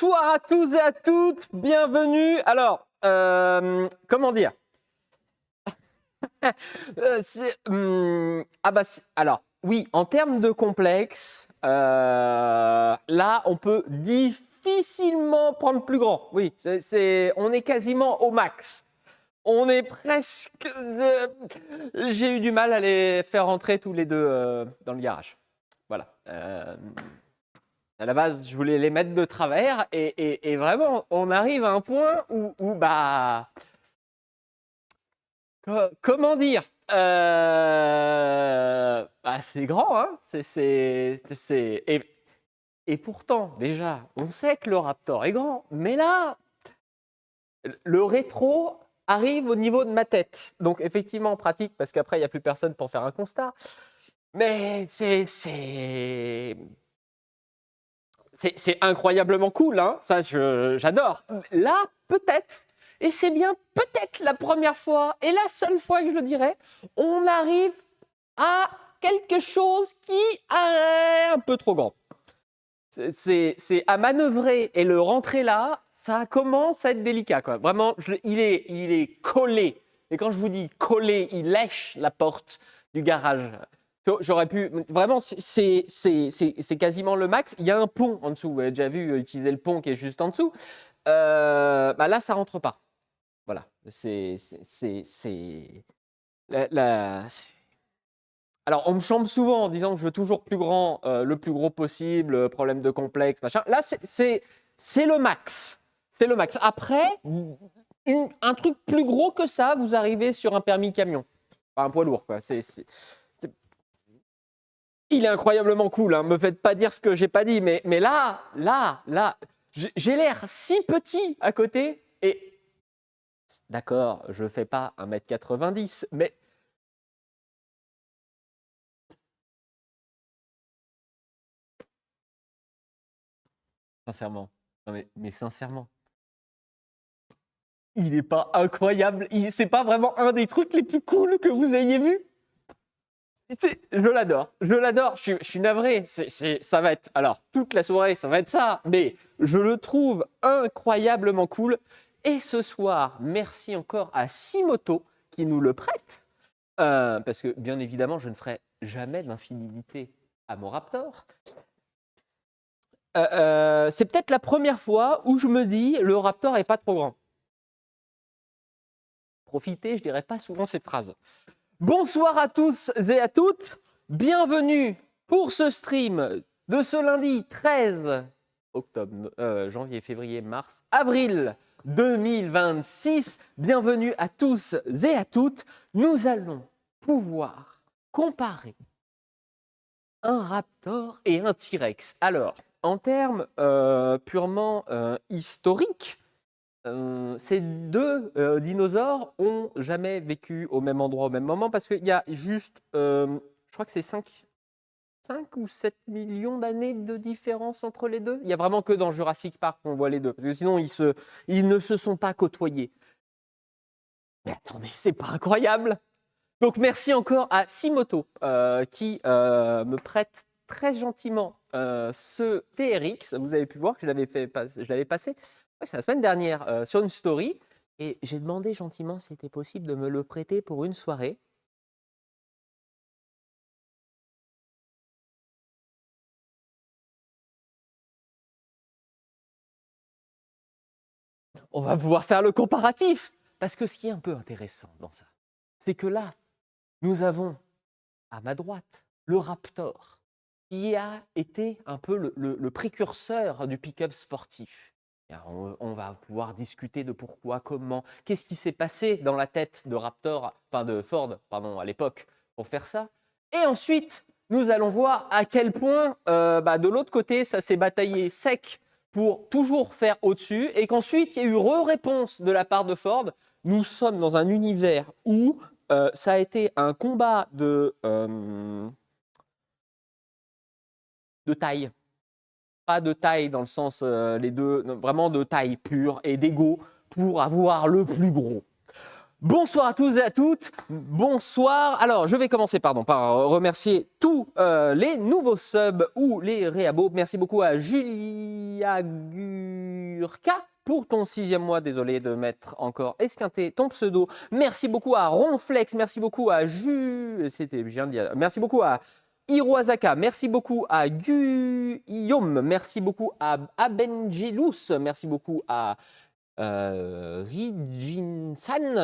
Bonsoir à tous et à toutes, bienvenue. Alors, comment dire alors, oui, en termes de complexe, là, on peut difficilement prendre plus grand. Oui, on est quasiment au max. On est presque... J'ai eu du mal à les faire rentrer tous les deux dans le garage. Voilà. À la base, je voulais les mettre de travers et vraiment, on arrive à un point où comment dire c'est grand, hein. Et pourtant, déjà, on sait que le Raptor est grand, mais là, le rétro arrive au niveau de ma tête. Donc, effectivement, pratique, parce qu'après, il n'y a plus personne pour faire un constat. Mais c'est incroyablement cool, hein. Ça, j'adore. Là, peut-être, et c'est bien peut-être la première fois et la seule fois que je le dirais, on arrive à quelque chose qui est un peu trop grand. C'est à manœuvrer et le rentrer là, ça commence à être délicat, quoi. Vraiment, il est collé. Et quand je vous dis collé, il lèche la porte du garage. J'aurais pu... Vraiment, c'est quasiment le max. Il y a un pont en dessous. Vous avez déjà vu utiliser le pont qui est juste en dessous. Là, ça rentre pas. Voilà. Alors, on me chambre souvent en disant que je veux toujours plus grand, le plus gros possible, problème de complexe, machin. Là, c'est le max. C'est le max. Après, un truc plus gros que ça, vous arrivez sur un permis camion. Pas un poids lourd, quoi. Il est incroyablement cool, hein. Me faites pas dire ce que j'ai pas dit, mais là, j'ai l'air si petit à côté. Et d'accord, je fais pas 1m90, mais sincèrement, non mais sincèrement, il est pas incroyable. C'est pas vraiment un des trucs les plus cool que vous ayez vu. Je l'adore, je suis navré, ça va être, alors toute la soirée ça va être ça, mais je le trouve incroyablement cool. Et ce soir, merci encore à Simoto qui nous le prête, parce que bien évidemment je ne ferai jamais d'infidélité à mon Raptor. C'est peut-être la première fois où je me dis le Raptor est pas trop grand. Profitez, je dirais pas souvent cette phrase. Bonsoir à tous et à toutes, bienvenue pour ce stream de ce lundi 13 octobre, janvier, février, mars, avril 2026. Bienvenue à tous et à toutes. Nous allons pouvoir comparer un Raptor et un T-Rex. Alors, en termes purement historiques, ces deux dinosaures ont jamais vécu au même endroit au même moment parce qu'il y a juste, je crois que c'est 5 ou 7 millions d'années de différence entre les deux. Il n'y a vraiment que dans Jurassic Park qu'on voit les deux, parce que sinon ils ne se sont pas côtoyés. Mais attendez, c'est pas incroyable. Donc merci encore à Simoto qui me prête très gentiment ce TRX. Vous avez pu voir que je l'avais passé c'est la semaine dernière sur une story et j'ai demandé gentiment si c'était possible de me le prêter pour une soirée. On va pouvoir faire le comparatif parce que ce qui est un peu intéressant dans ça, c'est que là, nous avons à ma droite le Raptor qui a été un peu le précurseur du pick-up sportif. On va pouvoir discuter de pourquoi, comment, qu'est-ce qui s'est passé dans la tête de Ford, à l'époque, pour faire ça. Et ensuite, nous allons voir à quel point, de l'autre côté, ça s'est bataillé sec pour toujours faire au-dessus, et qu'ensuite, il y a eu réponse de la part de Ford. Nous sommes dans un univers où ça a été un combat de taille. Pas de taille dans le sens les deux, non, vraiment de taille pure et d'ego pour avoir le plus gros. Bonsoir à tous et à toutes, bonsoir. Alors, je vais commencer par remercier tous les nouveaux subs ou les réabos. Merci beaucoup à Julia Arthur K pour ton 6e mois. Désolé de mettre encore esquinté ton pseudo. Merci beaucoup à Ronflex, merci beaucoup à merci beaucoup à Hiroazaka, merci beaucoup à Guillaume, merci beaucoup à Abengelus, merci beaucoup à Rijinsan,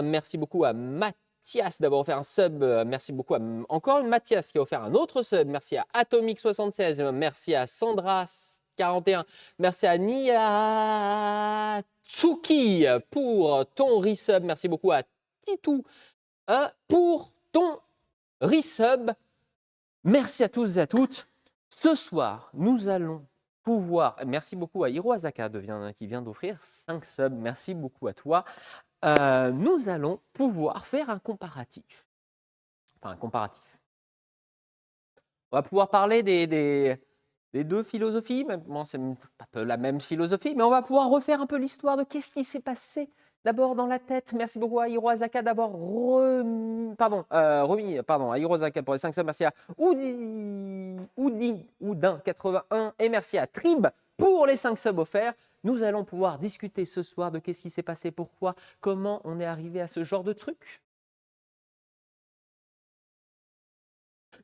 merci beaucoup à Mathias d'avoir offert un sub, merci beaucoup à encore une Mathias qui a offert un autre sub, merci à Atomic76, merci à Sandra41, merci à Niatsuki pour ton resub, merci beaucoup à Titou pour ton resub. Merci à tous et à toutes. Ce soir, nous allons pouvoir... Merci beaucoup à Hiroazaka qui vient d'offrir 5 subs. Merci beaucoup à toi. Nous allons pouvoir faire un comparatif. Enfin, un comparatif. On va pouvoir parler des deux philosophies. Bon, c'est pas peu la même philosophie, mais on va pouvoir refaire un peu l'histoire de qu'est-ce qui s'est passé d'abord dans la tête. Merci beaucoup à Hiroazaka d'avoir remis à Hiroazaka pour les 5 subs. Merci à Oudin81 et merci à Trib pour les 5 subs offerts. Nous allons pouvoir discuter ce soir de qu'est-ce qui s'est passé, pourquoi, comment on est arrivé à ce genre de truc.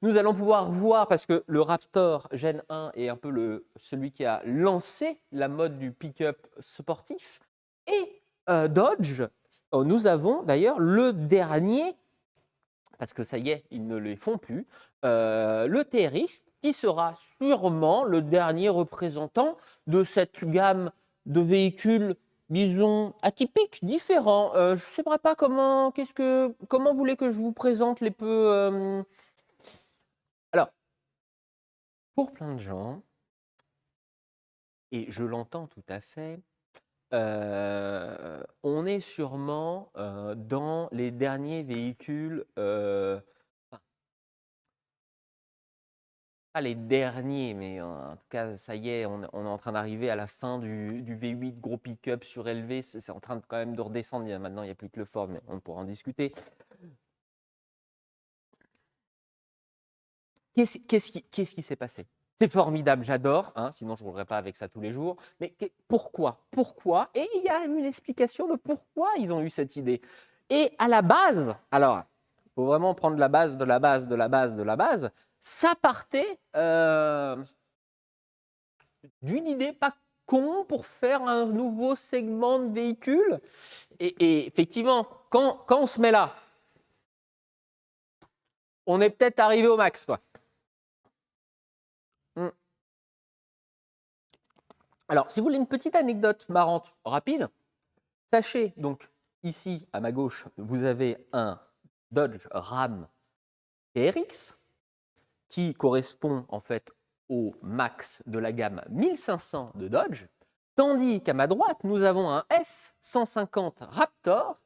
Nous allons pouvoir voir, parce que le Raptor Gen 1 est un peu celui qui a lancé la mode du pick-up sportif. Et Dodge, nous avons d'ailleurs le dernier, parce que ça y est, ils ne les font plus, le TRX, qui sera sûrement le dernier représentant de cette gamme de véhicules, disons, atypiques, différents. Je ne sais pas comment vous voulez que je vous présente les peu... Alors, pour plein de gens, et je l'entends tout à fait, on est sûrement dans les derniers véhicules, enfin, pas les derniers, mais en tout cas, ça y est, on est en train d'arriver à la fin du V8 gros pick-up surélevé. C'est en train quand même de redescendre. Maintenant, il n'y a plus que le Ford, mais on pourra en discuter. Qu'est-ce qui s'est passé? C'est formidable, j'adore, hein, sinon je ne roulerais pas avec ça tous les jours. Mais pourquoi? Et il y a une explication de pourquoi ils ont eu cette idée. Et à la base, alors, il faut vraiment prendre la base de la base de la base de la base, ça partait d'une idée pas con pour faire un nouveau segment de véhicule. Et effectivement, quand on se met là, on est peut-être arrivé au max, quoi. Alors, si vous voulez une petite anecdote marrante, rapide, sachez donc ici à ma gauche, vous avez un Dodge Ram TRX qui correspond en fait au max de la gamme 1500 de Dodge, tandis qu'à ma droite, nous avons un F-150 Raptor.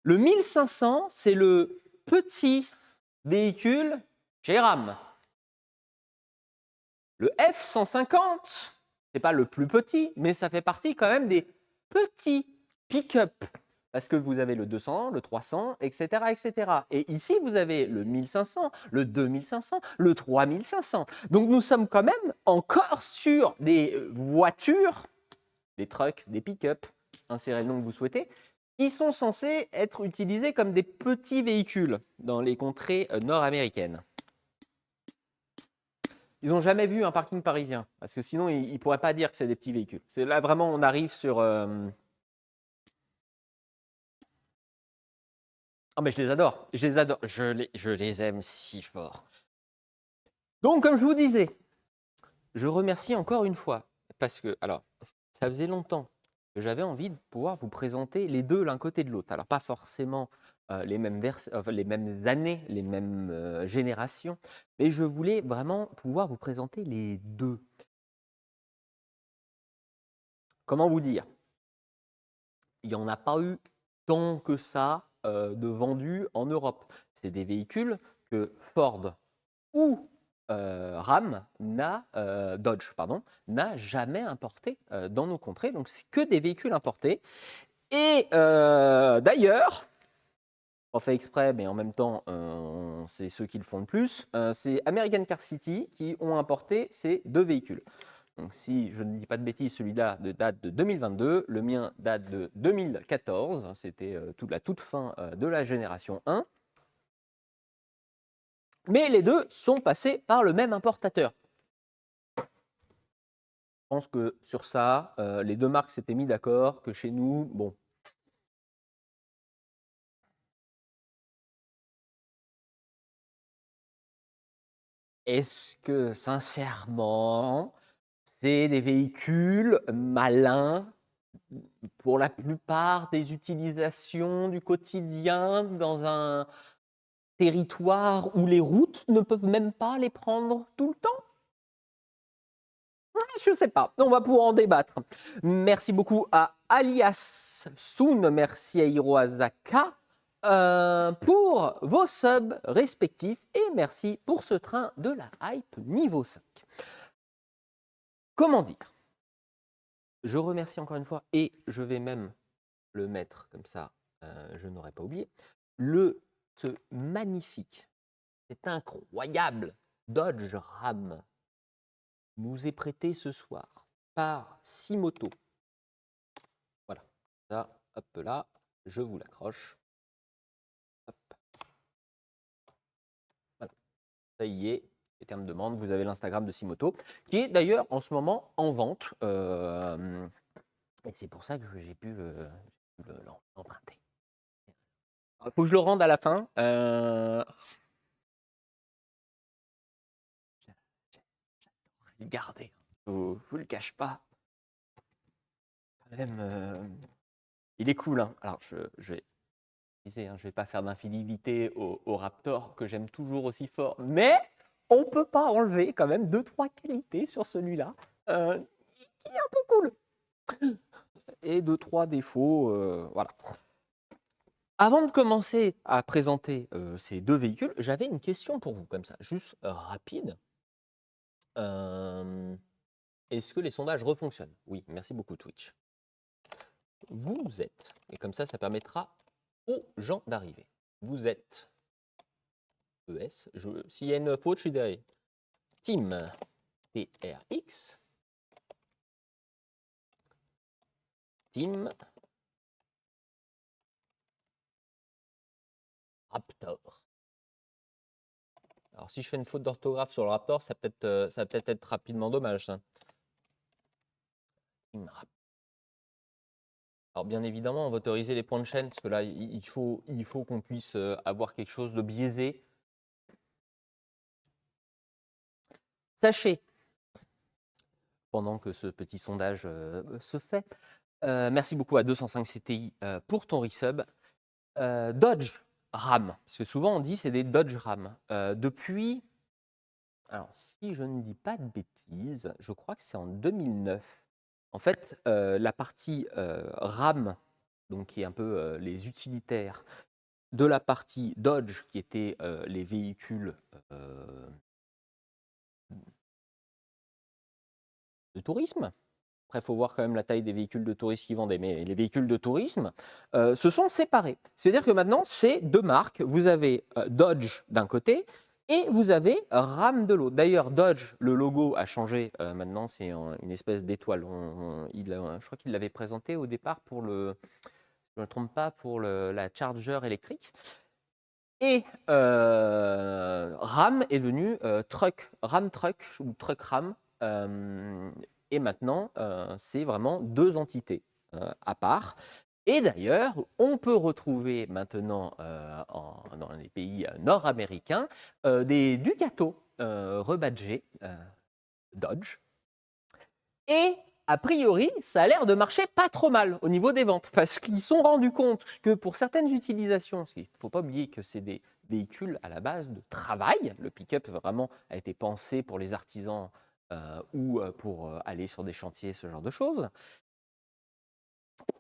Le 1500, c'est le petit véhicule chez Ram. Le F-150, c'est pas le plus petit, mais ça fait partie quand même des petits pick-up. Parce que vous avez le 200, le 300, etc., etc. Et ici, vous avez le 1500, le 2500, le 3500. Donc, nous sommes quand même encore sur des voitures, des trucks, des pick-up, insérez le nom que vous souhaitez, qui sont censés être utilisés comme des petits véhicules dans les contrées nord-américaines. Ils n'ont jamais vu un parking parisien, parce que sinon, ils ne pourraient pas dire que c'est des petits véhicules. C'est là, vraiment, on arrive sur... Oh, mais je les adore, je les aime si fort. Donc, comme je vous disais, je remercie encore une fois, parce que, alors, ça faisait longtemps que j'avais envie de pouvoir vous présenter les deux l'un côté de l'autre. Alors, pas forcément les mêmes années, les mêmes générations, mais je voulais vraiment pouvoir vous présenter les deux. Comment vous dire? Il n'y en a pas eu tant que ça de vendus en Europe. C'est des véhicules que Ford ou Dodge, n'a jamais importé dans nos contrées. Donc, c'est que des véhicules importés. Et d'ailleurs, on fait exprès, mais en même temps, c'est ceux qui le font le plus, c'est American Car City qui ont importé ces deux véhicules. Donc, si je ne dis pas de bêtises, celui-là date de 2022, le mien date de 2014, c'était la toute fin de la génération 1. Mais les deux sont passés par le même importateur. Je pense que sur ça, les deux marques s'étaient mis d'accord que chez nous, bon. Est-ce que, sincèrement, c'est des véhicules malins pour la plupart des utilisations du quotidien dans un territoire où les routes ne peuvent même pas les prendre tout le temps? Je ne sais pas, on va pouvoir en débattre. Merci beaucoup à Alias Soon, merci à Hiroazaka pour vos subs respectifs et merci pour ce train de la hype niveau 5. Comment dire? Je remercie encore une fois et je vais même le mettre comme ça, je n'aurais pas oublié, ce magnifique, c'est incroyable Dodge Ram nous est prêté ce soir par Simoto. Voilà, ça, hop là, je vous l'accroche. Hop. Voilà, ça y est, les termes de demande, vous avez l'Instagram de Simoto, qui est d'ailleurs en ce moment en vente. Et c'est pour ça que j'ai pu l'emprunter. Il faut que je le rende à la fin. J'adorerais le garder. Je ne vous le cache pas. Quand même, il est cool. Hein. Alors, je vais pas faire d'infidélité au Raptor, que j'aime toujours aussi fort. Mais on ne peut pas enlever quand même 2-3 qualités sur celui-là. Qui est un peu cool. Et 2-3 défauts. Voilà. Avant de commencer à présenter ces deux véhicules, j'avais une question pour vous, comme ça, juste rapide. Est-ce que les sondages refonctionnent? Oui, merci beaucoup Twitch. Vous êtes, et comme ça permettra aux gens d'arriver. Vous êtes ES, s'il y a une faute, je suis derrière. Team PRX. Team Raptor. Alors si je fais une faute d'orthographe sur le Raptor, ça va peut-être être rapidement dommage. Ça. Team Raptor. Alors bien évidemment, on va autoriser les points de chaîne, parce que là, il faut qu'on puisse avoir quelque chose de biaisé. Sachez, pendant que ce petit sondage se fait, merci beaucoup à 205 CTI pour ton resub. Dodge Ram, parce que souvent on dit c'est des Dodge Ram. Depuis, alors si je ne dis pas de bêtises, je crois que c'est en 2009. En fait, la partie Ram, donc qui est un peu les utilitaires, de la partie Dodge, qui étaient les véhicules de tourisme. Après, il faut voir quand même la taille des véhicules de tourisme qu'ils vendaient. Mais les véhicules de tourisme se sont séparés. C'est-à-dire que maintenant, c'est deux marques. Vous avez Dodge d'un côté et vous avez Ram de l'autre. D'ailleurs, Dodge, le logo a changé. Maintenant, c'est une espèce d'étoile. Je crois qu'il l'avait présenté au départ pour je ne me trompe pas, pour la Charger électrique. Et Ram est devenu Ram Truck ou Truck Ram. Et maintenant, c'est vraiment deux entités à part. Et d'ailleurs, on peut retrouver maintenant dans les pays nord-américains des Ducato rebadgés Dodge. Et a priori, ça a l'air de marcher pas trop mal au niveau des ventes, parce qu'ils se sont rendus compte que pour certaines utilisations, parce qu'il ne faut pas oublier que c'est des véhicules à la base de travail, le pick-up vraiment a été pensé pour les artisans ou pour aller sur des chantiers, ce genre de choses.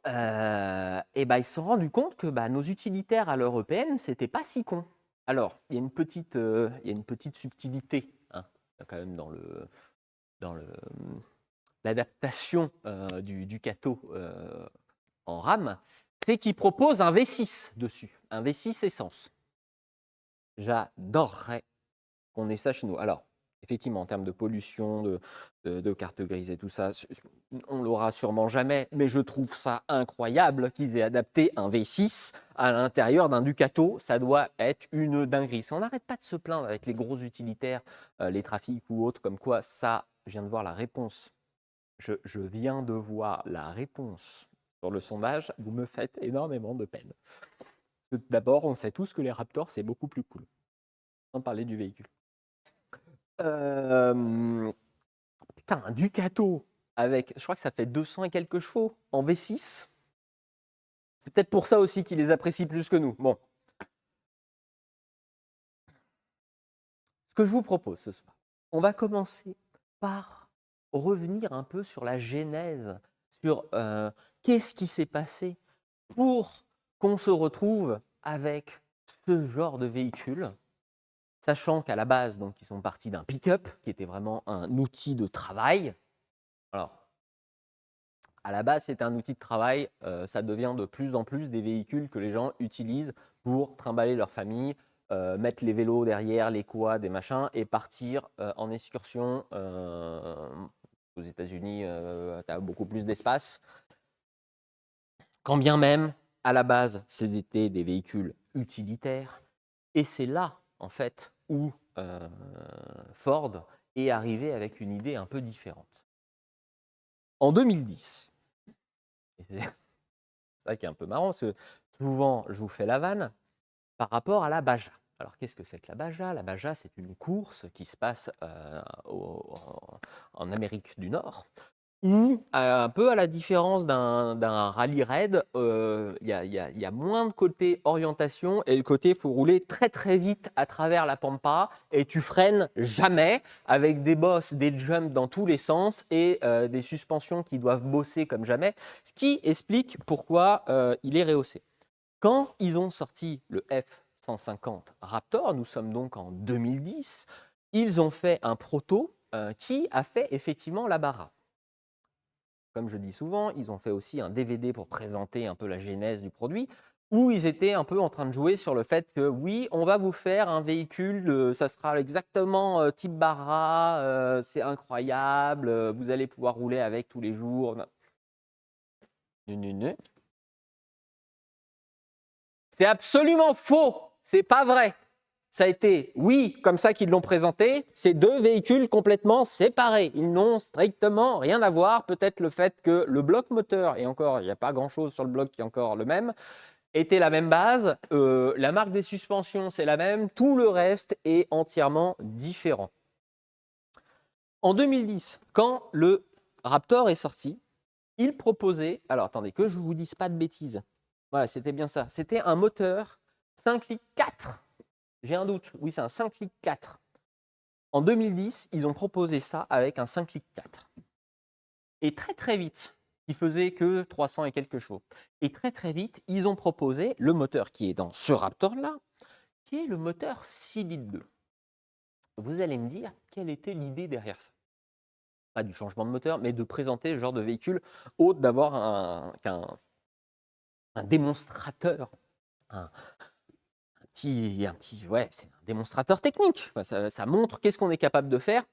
Et ils se sont rendus compte que nos utilitaires à l'européenne, c'était pas si con. Alors, il y a une petite subtilité hein, quand même dans l'adaptation du Ducato en RAM, c'est qu'il propose un V6 dessus, un V6 essence. J'adorerais qu'on ait ça chez nous. Alors, effectivement, en termes de pollution, de carte grise et tout ça, on l'aura sûrement jamais, mais je trouve ça incroyable qu'ils aient adapté un V6 à l'intérieur d'un Ducato. Ça doit être une dinguerie. Si on n'arrête pas de se plaindre avec les gros utilitaires, les trafics ou autres, comme quoi ça, je viens de voir la réponse. Je viens de voir la réponse sur le sondage. Vous me faites énormément de peine. D'abord, on sait tous que les Raptors, c'est beaucoup plus cool. Sans parler du véhicule. Putain, un Ducato avec, je crois que ça fait 200 et quelques chevaux en V6. C'est peut-être pour ça aussi qu'ils les apprécient plus que nous. Bon. Ce que je vous propose ce soir, on va commencer par revenir un peu sur la genèse, sur qu'est-ce qui s'est passé pour qu'on se retrouve avec ce genre de véhicule, sachant qu'à la base, donc, ils sont partis d'un pick-up qui était vraiment un outil de travail. Alors, à la base, c'était un outil de travail. Ça devient de plus en plus des véhicules que les gens utilisent pour trimballer leur famille, mettre les vélos derrière, les quads, des machins, et partir en excursion. Aux États-Unis, tu as beaucoup plus d'espace. Quand bien même, à la base, c'était des véhicules utilitaires. Et c'est là, en fait, où Ford est arrivé avec une idée un peu différente. En 2010, c'est ça qui est un peu marrant, parce que souvent, je vous fais la vanne par rapport à la Baja. Alors, qu'est-ce que c'est que la Baja? La Baja, c'est une course qui se passe en Amérique du Nord, où, un peu à la différence d'un rallye raid, il y a moins de côté orientation, et le côté, il faut rouler très très vite à travers la pampa, et tu freines jamais, avec des bosses, des jumps dans tous les sens, et des suspensions qui doivent bosser comme jamais, ce qui explique pourquoi il est rehaussé. Quand ils ont sorti le F-150 Raptor, nous sommes donc en 2010, ils ont fait un proto qui a fait effectivement la Barra. Comme je dis souvent, ils ont fait aussi un DVD pour présenter un peu la genèse du produit, où ils étaient un peu en train de jouer sur le fait que oui, on va vous faire un véhicule, ça sera exactement type Barra, c'est incroyable, vous allez pouvoir rouler avec tous les jours. C'est absolument faux, c'est pas vrai. Ça a été, oui, comme ça qu'ils l'ont présenté, c'est deux véhicules complètement séparés. Ils n'ont strictement rien à voir. Peut-être le fait que le bloc moteur, et encore, il n'y a pas grand-chose sur le bloc qui est encore le même, était la même base. La marque des suspensions, c'est la même. Tout le reste est entièrement différent. En 2010, quand le Raptor est sorti, il proposait, alors attendez, que je ne vous dise pas de bêtises. Voilà, c'était bien ça. C'était un moteur 5 litres 4. J'ai un doute. Oui, c'est un 5 litres 4. En 2010, ils ont proposé ça avec un 5 litres 4. Et très très vite, il faisait que 300 et quelques chevaux. Et très très vite, ils ont proposé le moteur qui est dans ce Raptor-là, qui est le moteur 6 litres 2. Vous allez me dire, quelle était l'idée derrière ça? Pas du changement de moteur, mais de présenter ce genre de véhicule, autre d'avoir un démonstrateur, un ouais, c'est un démonstrateur technique. Ça montre qu'est-ce qu'on est capable de faire.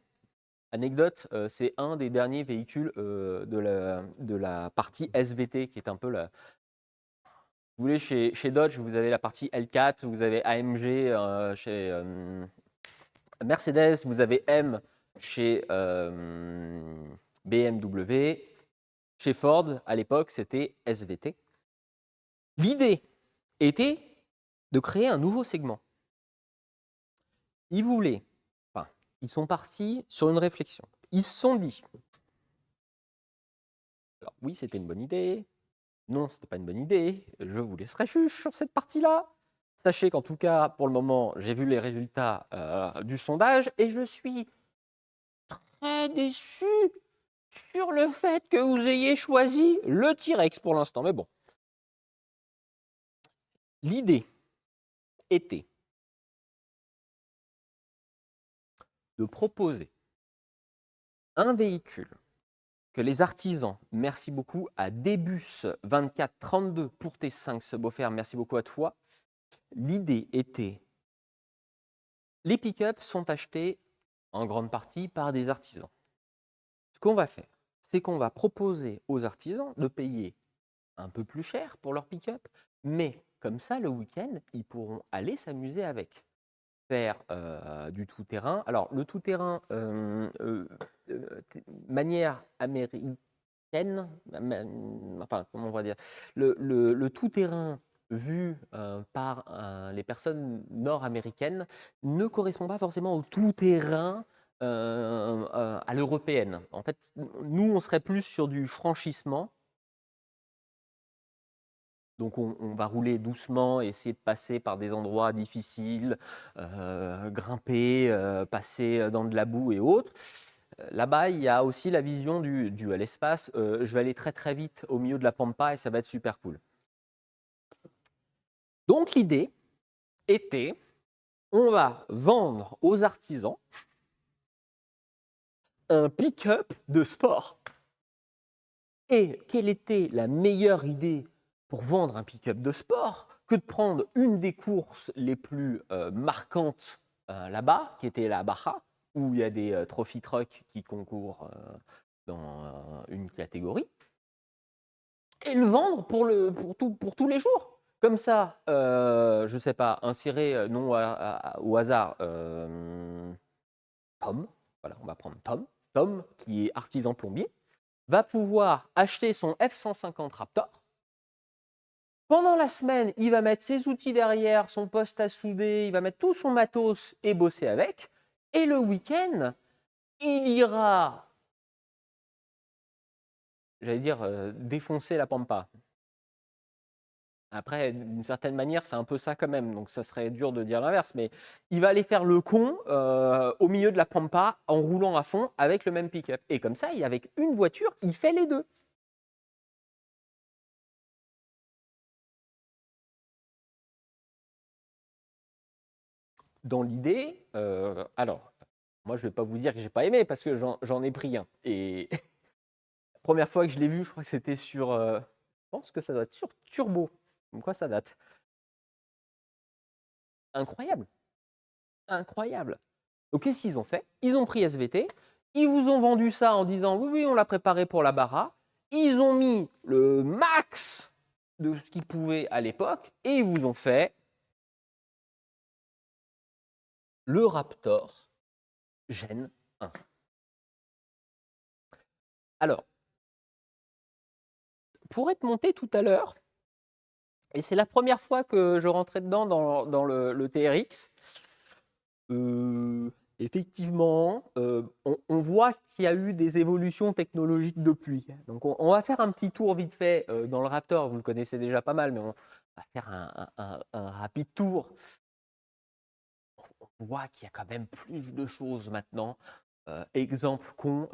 Anecdote, c'est un des derniers véhicules de la partie SVT, qui est un peu la... Vous voulez, chez Dodge, vous avez la partie L4, vous avez AMG chez Mercedes, vous avez M chez BMW. Chez Ford, à l'époque, c'était SVT. L'idée était de créer un nouveau segment. Ils voulaient, enfin, ils sont partis sur une réflexion. Ils se sont dit, alors oui, c'était une bonne idée, non, ce n'était pas une bonne idée, je vous laisserai juge sur cette partie-là. Sachez qu'en tout cas, pour le moment, j'ai vu les résultats du sondage et je suis très déçu sur le fait que vous ayez choisi le T-Rex pour l'instant. Mais bon, l'idée était de proposer un véhicule que les artisans, merci beaucoup à Débus 2432 pour tes 5 subs offerts, merci beaucoup à toi. L'idée était, les pick-up sont achetés en grande partie par des artisans. Ce qu'on va faire, c'est qu'on va proposer aux artisans de payer un peu plus cher pour leur pick-up, mais comme ça, le week-end, ils pourront aller s'amuser avec. Faire du tout-terrain. Alors, le tout-terrain, manière américaine, enfin, comment on va dire, le tout-terrain vu par les personnes nord-américaines ne correspond pas forcément au tout-terrain à l'européenne. En fait, nous, on serait plus sur du franchissement. Donc on va rouler doucement, essayer de passer par des endroits difficiles, grimper, passer dans de la boue et autres. Là-bas, il y a aussi la vision du à l'espace. Je vais aller très très vite au milieu de la pampa et ça va être super cool. Donc l'idée était, on va vendre aux artisans un pick-up de sport. Et quelle était la meilleure idée pour vendre un pick-up de sport que de prendre une des courses les plus marquantes là-bas, qui était la Baja, où il y a des trophy trucks qui concourent dans une catégorie, et le vendre pour tous les jours. Comme ça, je ne sais pas, insérer non au hasard Tom, voilà, on va prendre Tom, Tom qui est artisan plombier, va pouvoir acheter son F-150 Raptor. Pendant la semaine, il va mettre ses outils derrière, son poste à souder, il va mettre tout son matos et bosser avec. Et le week-end, il ira, j'allais dire, défoncer la pampa. Après, d'une certaine manière, c'est un peu ça quand même, donc ça serait dur de dire l'inverse, mais il va aller faire le con au milieu de la pampa en roulant à fond avec le même pick-up. Et comme ça, avec une voiture, il fait les deux. Dans l'idée, alors, moi, je ne vais pas vous dire que j'ai pas aimé parce que j'en ai pris un. Et la première fois que je l'ai vu, je crois que c'était sur, je pense que ça doit être sur Turbo. Comme quoi, ça date. Incroyable, incroyable. Donc, qu'est-ce qu'ils ont fait? Ils ont pris SVT, ils vous ont vendu ça en disant oui, oui, on l'a préparé pour la Barra. Ils ont mis le max de ce qu'ils pouvaient à l'époque et ils vous ont fait le Raptor Gen 1. Alors, pour être monté tout à l'heure, et c'est la première fois que je rentrais dedans dans le TRX, effectivement, on voit qu'il y a eu des évolutions technologiques depuis. Donc on va faire un petit tour vite fait dans le Raptor, vous le connaissez déjà pas mal, mais on va faire un rapide tour. On voit qu'il y a quand même plus de choses maintenant. Exemple con,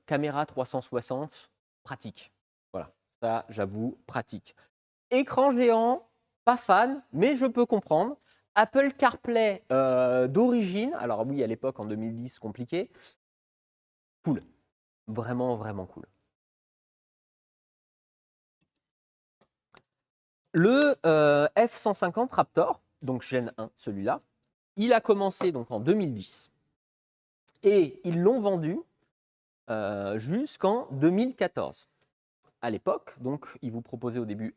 caméra 360, pratique. Voilà, ça j'avoue, pratique. Écran géant, pas fan, mais je peux comprendre. Apple CarPlay d'origine, alors oui, à l'époque, en 2010, compliqué. Cool. Vraiment, vraiment cool. Le F-150 Raptor, donc Gen 1, celui-là, il a commencé donc en 2010 et ils l'ont vendu jusqu'en 2014. À l'époque, donc, ils vous proposaient au début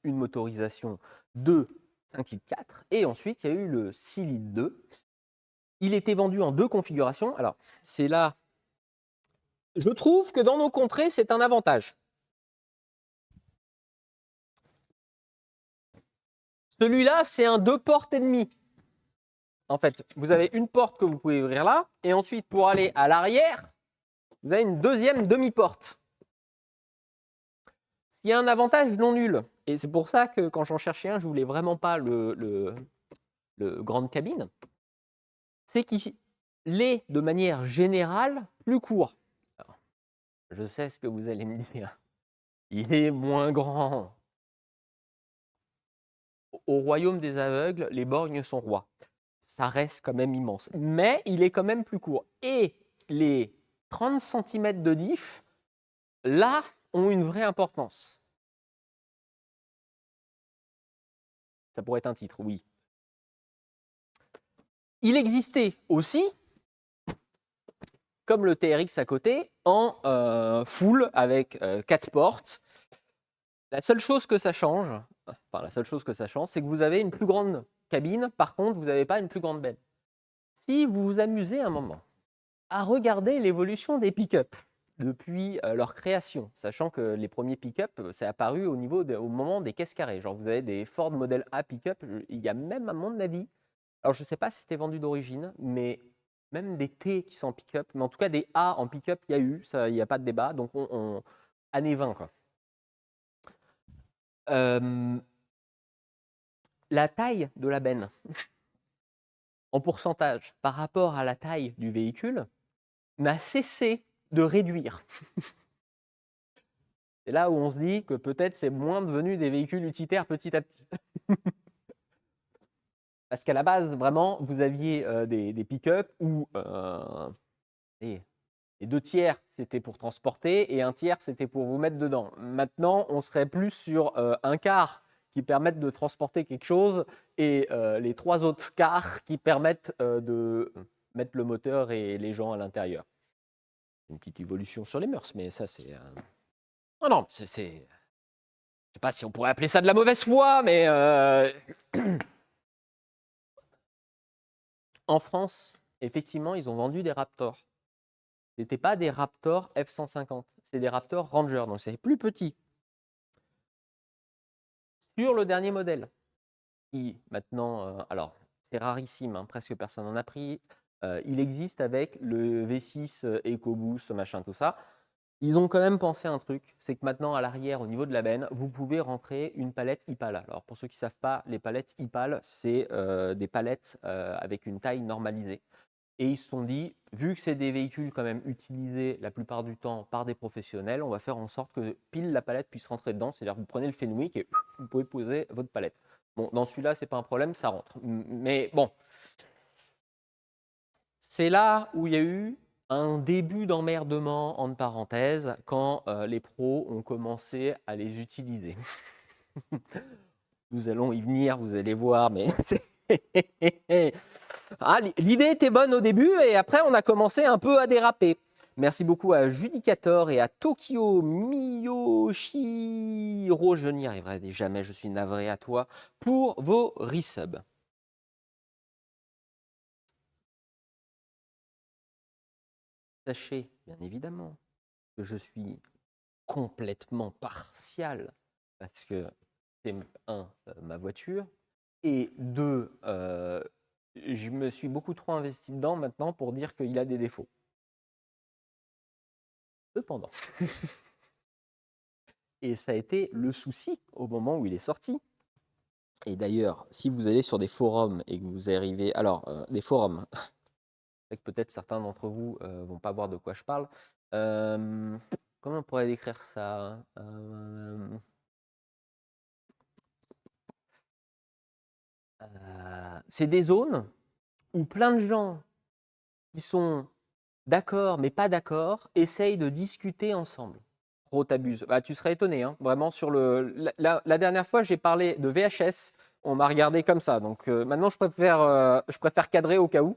une motorisation de 5 litres 4 et ensuite il y a eu le 6 litres 2. Il était vendu en deux configurations. Alors, c'est là. Je trouve que dans nos contrées, c'est un avantage. Celui-là, c'est un 2 portes et demi. En fait, vous avez une porte que vous pouvez ouvrir là, et ensuite, pour aller à l'arrière, vous avez une deuxième demi-porte. S'il y a un avantage non nul, et c'est pour ça que quand j'en cherchais un, je voulais vraiment pas le grande cabine, c'est qu'il est de manière générale plus court. Alors, je sais ce que vous allez me dire. Il est moins grand. Au royaume des aveugles, les borgnes sont rois. Ça reste quand même immense. Mais il est quand même plus court. Et les 30 cm de diff, là, ont une vraie importance. Ça pourrait être un titre, oui. Il existait aussi comme le TRX à côté, en full avec 4 portes. La seule chose que ça change, c'est que vous avez une plus grande cabine. Par contre, vous n'avez pas une plus grande benne. Si vous vous amusez un moment à regarder l'évolution des pick-up depuis leur création, sachant que les premiers pick-up, c'est apparu au moment des caisses carrées. Genre, vous avez des Ford Model A pick-up. Il y a même, à mon avis, alors je ne sais pas si c'était vendu d'origine, mais même des T qui sont en pick-up, mais en tout cas des A en pick-up, il y a eu, il n'y a pas de débat. Donc, année 20, quoi. La taille de la benne, en pourcentage, par rapport à la taille du véhicule, n'a cessé de réduire. C'est là où on se dit que peut-être c'est moins devenu des véhicules utilitaires petit à petit. Parce qu'à la base, vraiment, vous aviez des pick-up où les 2 tiers, c'était pour transporter et 1 tiers, c'était pour vous mettre dedans. Maintenant, on serait plus sur un quart qui permettent de transporter quelque chose et les 3 autres quarts qui permettent de mettre le moteur et les gens à l'intérieur. Une petite évolution sur les mœurs, mais ça, c'est... Oh non, c'est... Je ne sais pas si on pourrait appeler ça de la mauvaise foi, mais... En France, effectivement, ils ont vendu des Raptors. Ce n'étaient pas des Raptors F-150, c'est des Raptors Ranger, donc c'est plus petit. Sur le dernier modèle, qui maintenant, alors c'est rarissime, hein, presque personne n'en a pris, il existe avec le V6 EcoBoost, machin, tout ça. Ils ont quand même pensé un truc, c'est que maintenant à l'arrière, au niveau de la benne, vous pouvez rentrer une palette IPAL. Alors pour ceux qui ne savent pas, les palettes IPAL, c'est des palettes avec une taille normalisée. Et ils se sont dit, vu que c'est des véhicules quand même utilisés la plupart du temps par des professionnels, on va faire en sorte que pile la palette puisse rentrer dedans. C'est-à-dire que vous prenez le Fenwick et vous pouvez poser votre palette. Bon, dans celui-là, c'est pas un problème, ça rentre. Mais bon, c'est là où il y a eu un début d'emmerdement, entre parenthèses, quand les pros ont commencé à les utiliser. Nous allons y venir, vous allez voir, mais... Ah, l'idée était bonne au début et après on a commencé un peu à déraper. Merci beaucoup à Judicator et à Tokyo Miyoshiro. Je n'y arriverai jamais, je suis navré à toi pour vos resubs. Sachez bien évidemment que je suis complètement partial parce que c'est ma voiture et 2, je me suis beaucoup trop investi dedans maintenant pour dire qu'il a des défauts. Cependant, et ça a été le souci au moment où il est sorti. Et d'ailleurs, si vous allez sur des forums et que vous arrivez... Alors, des forums, peut-être certains d'entre vous ne vont pas voir de quoi je parle. Comment on pourrait décrire ça? C'est des zones où plein de gens qui sont d'accord mais pas d'accord essayent de discuter ensemble. Trop t'abuses. Bah, tu serais étonné, hein, vraiment. La dernière fois, j'ai parlé de VHS, on m'a regardé comme ça. Donc maintenant, je préfère cadrer au cas où.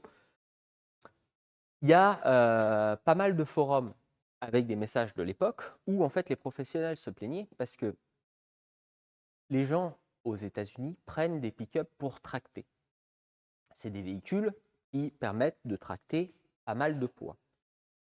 Il y a pas mal de forums avec des messages de l'époque où en fait les professionnels se plaignaient parce que les gens aux États-Unis prennent des pick-up pour tracter. C'est des véhicules qui permettent de tracter pas mal de poids.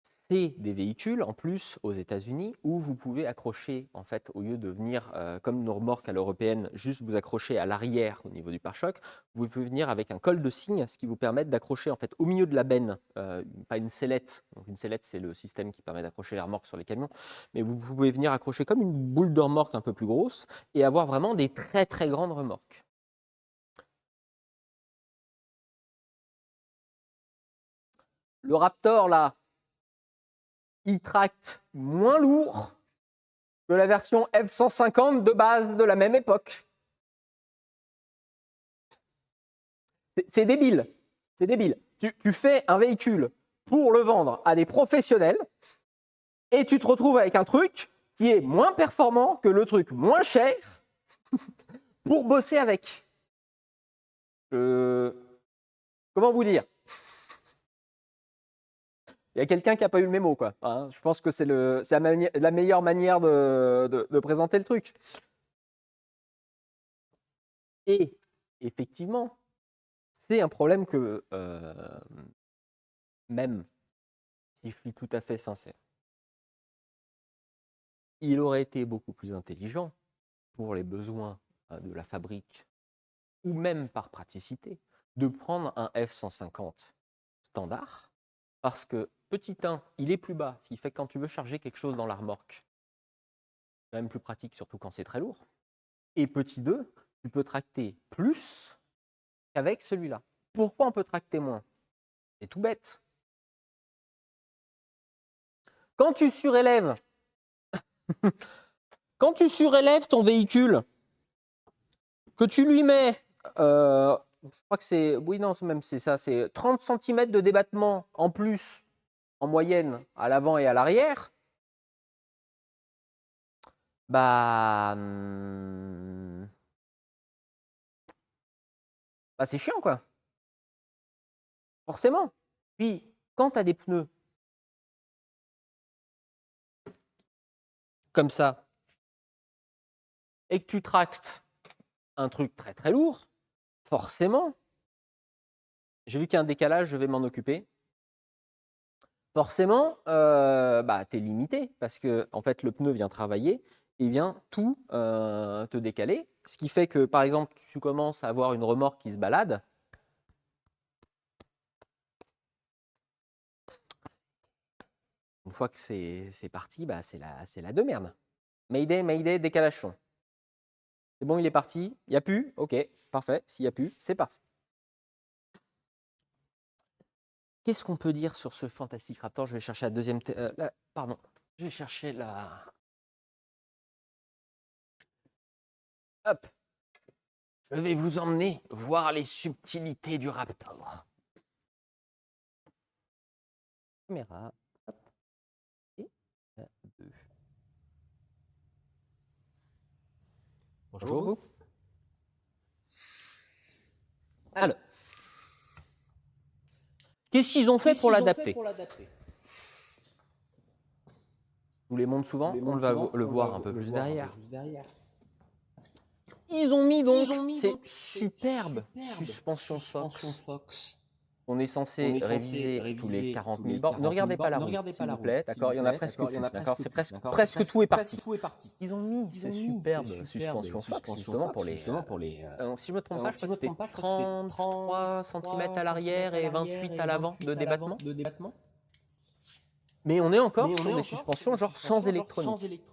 C'est des véhicules, en plus, aux États-Unis, où vous pouvez accrocher, en fait, au lieu de venir comme nos remorques à l'européenne, juste vous accrocher à l'arrière au niveau du pare-choc, vous pouvez venir avec un col de cygne, ce qui vous permet d'accrocher en fait au milieu de la benne, pas une sellette. Donc une sellette, c'est le système qui permet d'accrocher les remorques sur les camions, mais vous pouvez venir accrocher comme une boule de remorque un peu plus grosse et avoir vraiment des très très grandes remorques. Le Raptor, là, il tracte moins lourd que la version F-150 de base de la même époque. C'est débile. C'est débile. Tu fais un véhicule pour le vendre à des professionnels et tu te retrouves avec un truc qui est moins performant que le truc moins cher pour bosser avec. Comment vous dire? Il y a quelqu'un qui n'a pas eu le mémo, quoi. Hein, je pense que c'est la meilleure manière de présenter le truc. Et effectivement, c'est un problème que, même si je suis tout à fait sincère, il aurait été beaucoup plus intelligent pour les besoins de la fabrique, ou même par praticité, de prendre un F-150 standard, parce que petit 1, il est plus bas, ce qui fait que quand tu veux charger quelque chose dans la remorque, c'est quand même plus pratique, surtout quand c'est très lourd. Et petit 2, tu peux tracter plus qu'avec celui-là. Pourquoi on peut tracter moins? C'est tout bête. Quand tu surélèves, quand tu surélèves ton véhicule, que tu lui mets, je crois que c'est, oui non, c'est ça, c'est 30 cm de débattement en plus, en moyenne, à l'avant et à l'arrière, bah, c'est chiant, quoi. Forcément. Puis, quand tu as des pneus comme ça, et que tu tractes un truc très très lourd, forcément, j'ai vu qu'il y a un décalage, je vais m'en occuper. Forcément, tu es limité parce que en fait, le pneu vient travailler et vient tout te décaler. Ce qui fait que, par exemple, tu commences à avoir une remorque qui se balade. Une fois que c'est parti, c'est la de merde. Mayday, décalage son. C'est bon, il est parti. Il n'y a plus? Ok, parfait. S'il n'y a plus, c'est parti. Qu'est-ce qu'on peut dire sur ce Fantastic Raptor? Je vais chercher la deuxième. Pardon. Je vais chercher la. Hop. Je vais vous emmener voir les subtilités du Raptor. Caméra. Hop. Et 2. Bonjour vous. Alors. Qu'est-ce qu'ils ont fait pour l'adapter? Je vous les montre souvent, on va le voir un peu plus derrière. Ils ont mis donc ces superbes suspensions Fox. On est censé réviser tous les 40 000 bornes. Ne regardez pas la roue, s'il vous plaît. D'accord, il y en a presque plus. D'accord, c'est presque tout est parti. Ils ont mis ces superbes suspensions Fox justement pour les. Si je ne me trompe pas, c'était 33 cm à l'arrière et 28 à l'avant de débattement. Mais on est encore sur des suspensions genre sans électronique.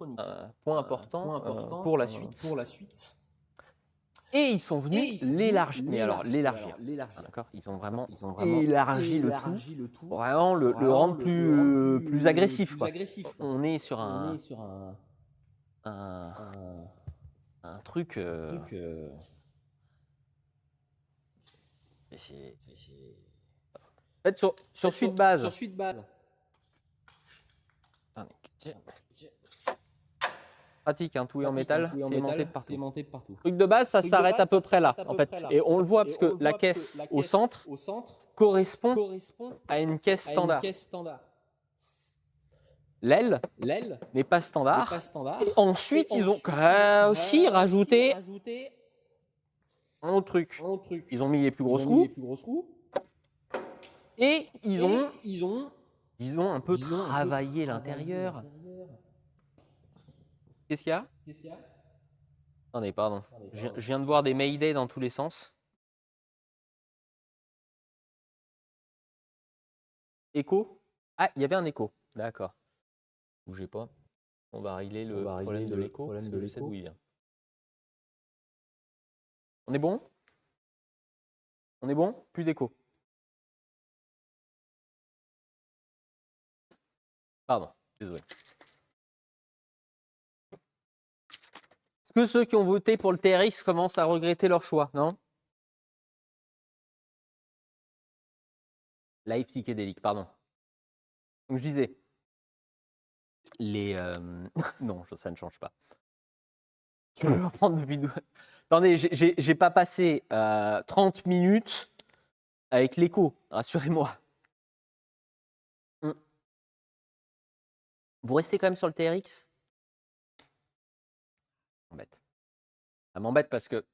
Point important pour la suite. Et ils sont venus l'élargir. Mais alors l'élargir. D'accord. Ils ont vraiment élargi le tout. Vraiment le rendre plus agressif. Quoi. On est sur un truc. En fait, sur suite base. Pratique, hein, tout est en métal, c'est aimanté de partout. Le truc de base, ça s'arrête à peu près là, en fait. Et on le voit parce que la caisse au centre correspond à une caisse standard. L'aile n'est pas standard. Et ensuite, ils ont aussi rajouté un autre truc. Ils ont mis les plus grosses roues. Et ils ont un peu travaillé l'intérieur. Qu'est-ce qu'il y a? Attendez, pardon. Je viens de voir des Mayday dans tous les sens. Écho? Ah, il y avait un écho. D'accord. Bougez pas. On va régler le problème de l'écho parce que je sais d'où il vient. On est bon? On est bon? Plus d'écho. Pardon, désolé. Est-ce que ceux qui ont voté pour le TRX commencent à regretter leur choix, non? Live psychédélique, pardon. Donc je disais, non, ça ne change pas. Tu veux reprendre depuis... Attendez, j'ai pas passé 30 minutes avec l'écho, rassurez-moi. Vous restez quand même sur le TRX? Ça m'embête. Ça m'embête parce que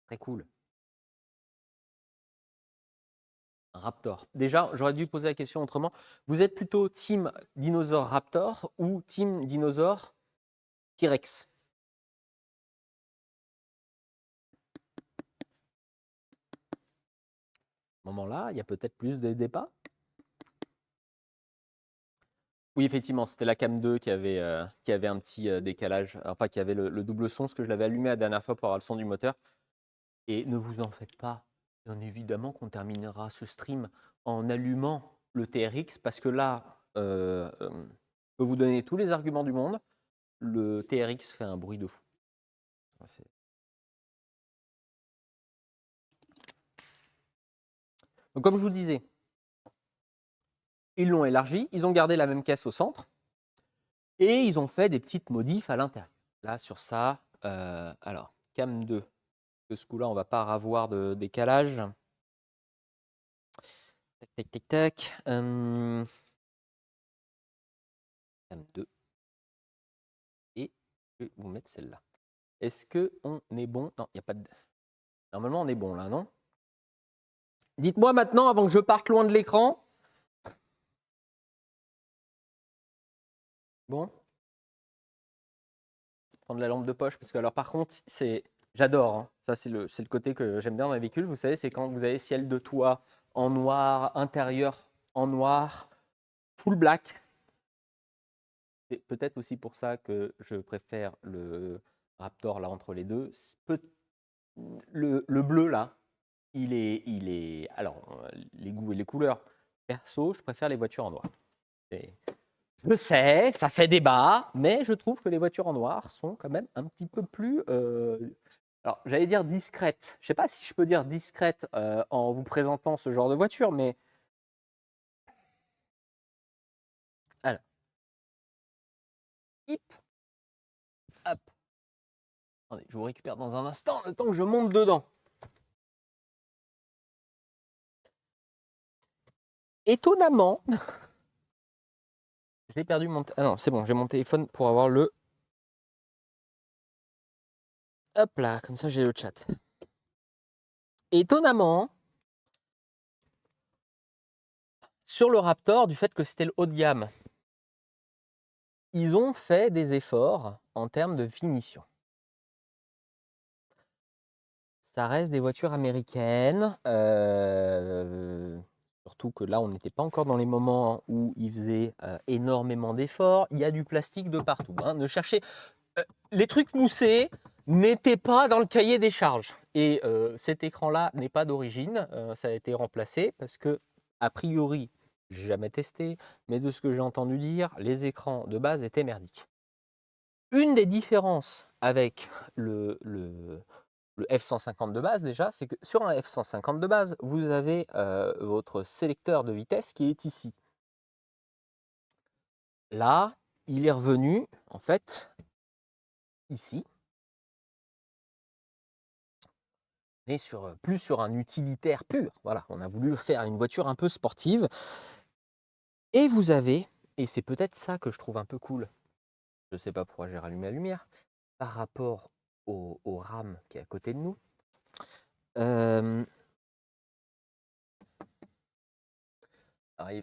très cool. Un Raptor. Déjà, j'aurais dû poser la question autrement. Vous êtes plutôt team dinosaure Raptor ou team dinosaure T-Rex? À ce moment-là, il y a peut-être plus de débats. Oui, effectivement, c'était la Cam 2 qui avait un petit décalage, enfin qui avait le double son, parce que je l'avais allumé la dernière fois pour avoir le son du moteur. Et ne vous en faites pas, bien évidemment qu'on terminera ce stream en allumant le TRX, parce que là, je peux vous donner tous les arguments du monde, le TRX fait un bruit de fou. Donc comme je vous disais, ils l'ont élargi, ils ont gardé la même caisse au centre, et ils ont fait des petites modifs à l'intérieur. Là, sur ça, alors, Cam 2, de ce coup-là, on ne va pas avoir de décalage. Tac, tac, tac, tac. Cam 2. Et je vais vous mettre celle-là. Est-ce qu'on est bon? Non, il n'y a pas de... Normalement, on est bon là, non? Dites-moi maintenant, avant que je parte loin de l'écran. Bon. Prendre la lampe de poche, parce que alors par contre, j'adore, hein. Ça c'est le côté que j'aime bien dans les véhicules. Vous savez, c'est quand vous avez ciel de toit en noir, intérieur en noir, full black. C'est peut-être aussi pour ça que je préfère le Raptor là entre les deux. Le bleu là, il est. Alors, les goûts et les couleurs. Perso, je préfère les voitures en noir. Je sais, ça fait débat, mais je trouve que les voitures en noir sont quand même un petit peu plus. Alors, j'allais dire discrètes. Je ne sais pas si je peux dire discrète en vous présentant ce genre de voiture, mais. Alors. Hip. Hop. Attendez, je vous récupère dans un instant, le temps que je monte dedans. Étonnamment, j'ai perdu mon... Ah non, c'est bon, j'ai mon téléphone pour avoir le... Hop là, comme ça j'ai le chat. Étonnamment, sur le Raptor, du fait que c'était le haut de gamme, ils ont fait des efforts en termes de finition. Ça reste des voitures américaines, surtout que là, on n'était pas encore dans les moments où ils faisaient énormément d'efforts. Il y a du plastique de partout, hein. Ne cherchez... les trucs moussés n'étaient pas dans le cahier des charges. Et cet écran-là n'est pas d'origine, ça a été remplacé parce que, a priori, j'ai jamais testé, mais de ce que j'ai entendu dire, les écrans de base étaient merdiques. Une des différences avec le F-150 de base déjà, c'est que sur un F-150 de base, vous avez votre sélecteur de vitesse qui est ici. Là, il est revenu, en fait, ici. On est plus sur un utilitaire pur. Voilà, on a voulu faire une voiture un peu sportive. Et vous avez, et c'est peut-être ça que je trouve un peu cool, je ne sais pas pourquoi j'ai rallumé la lumière, par rapport au RAM qui est à côté de nous. Alors,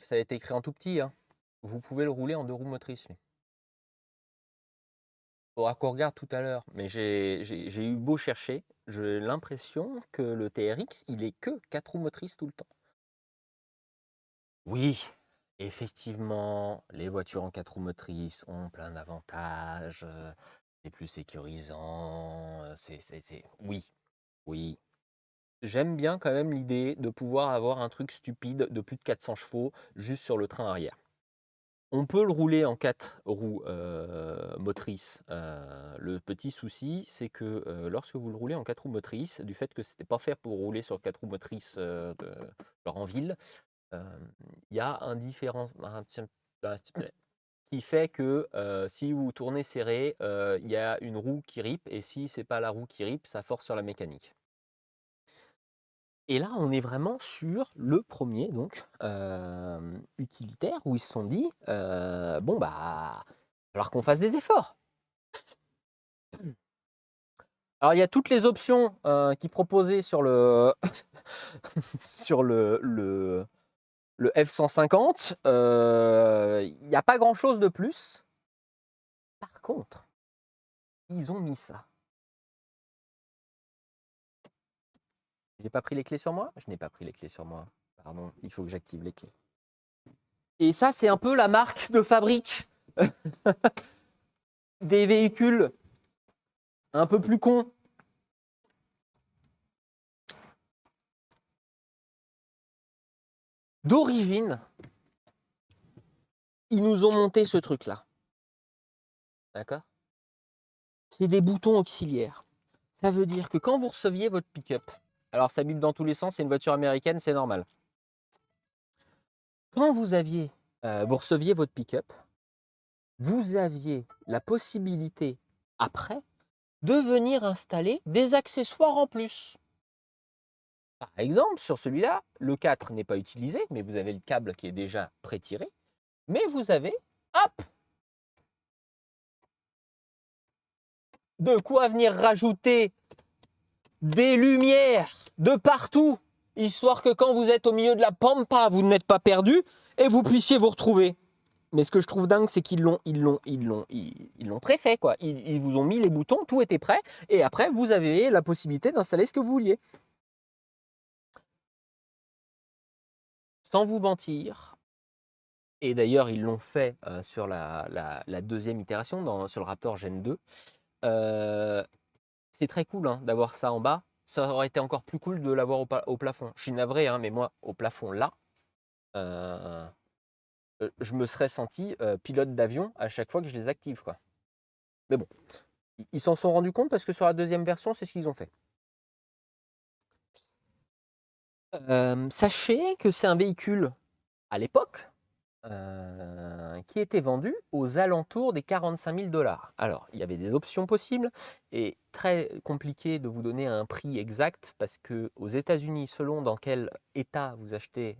ça a été écrit en tout petit, hein. Vous pouvez le rouler en 2 roues motrices. Il faudra qu'on regarde tout à l'heure, mais j'ai eu beau chercher, j'ai l'impression que le TRX, il est que 4 roues motrices tout le temps. Oui, effectivement, les voitures en 4 roues motrices ont plein d'avantages, c'est plus sécurisant, oui, oui. J'aime bien quand même l'idée de pouvoir avoir un truc stupide de plus de 400 chevaux juste sur le train arrière. On peut le rouler en 4 roues motrices. Le petit souci, c'est que lorsque vous le roulez en 4 roues motrices, du fait que c'était pas fait pour rouler sur 4 roues motrices genre en ville, il y a un différent qui fait que si vous tournez serré, il y a une roue qui rip, et si c'est pas la roue qui rip, ça force sur la mécanique. Et là, on est vraiment sur le premier donc utilitaire où ils se sont dit bon bah, il va falloir qu'on fasse des efforts. Alors il y a toutes les options qui proposaient sur le sur le F-150. Il n'y a pas grand-chose de plus. Par contre, ils ont mis ça. J'ai pas pris les clés sur moi? Je n'ai pas pris les clés sur moi. Pardon, il faut que j'active les clés. Et ça, c'est un peu la marque de fabrique des véhicules un peu plus cons. D'origine, ils nous ont monté ce truc-là. D'accord? C'est des boutons auxiliaires. Ça veut dire que quand vous receviez votre pick-up, alors ça bip dans tous les sens, c'est une voiture américaine, c'est normal. Quand vous receviez votre pick-up, vous aviez la possibilité, après, de venir installer des accessoires en plus. Par exemple, sur celui-là, le 4 n'est pas utilisé, mais vous avez le câble qui est déjà pré-tiré. Mais vous avez, hop, de quoi venir rajouter des lumières de partout, histoire que quand vous êtes au milieu de la pampa, vous n'êtes pas perdu et vous puissiez vous retrouver. Mais ce que je trouve dingue, c'est qu'ils l'ont préfait, quoi. Ils vous ont mis les boutons, tout était prêt, et après, vous avez la possibilité d'installer ce que vous vouliez. Sans vous mentir, et d'ailleurs, ils l'ont fait sur la deuxième itération, sur le Raptor Gen 2, c'est très cool hein, d'avoir ça en bas. Ça aurait été encore plus cool de l'avoir au plafond. Je suis navré, hein, mais moi, au plafond, là, je me serais senti pilote d'avion à chaque fois que je les active, quoi. Mais bon, ils s'en sont rendus compte parce que sur la deuxième version, c'est ce qu'ils ont fait. Sachez que c'est un véhicule, à l'époque, qui était vendu aux alentours des 45 000 $. Alors, il y avait des options possibles et très compliqué de vous donner un prix exact parce que aux États-Unis, selon dans quel état vous achetez,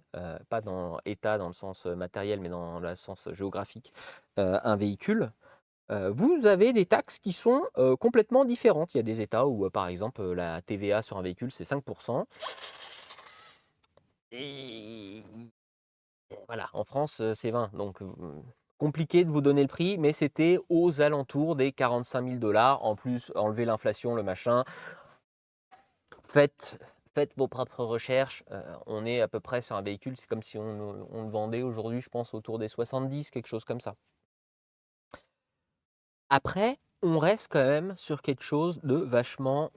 pas dans état dans le sens matériel, mais dans le sens géographique, un véhicule, vous avez des taxes qui sont complètement différentes. Il y a des états où, par exemple, la TVA sur un véhicule, c'est 5%. Et voilà, en France, c'est 20. Donc, compliqué de vous donner le prix, mais c'était aux alentours des 45 000 $. En plus, enlever l'inflation, le machin. Faites vos propres recherches. On est à peu près sur un véhicule, c'est comme si on le vendait aujourd'hui, je pense, autour des 70, quelque chose comme ça. Après, on reste quand même sur quelque chose de vachement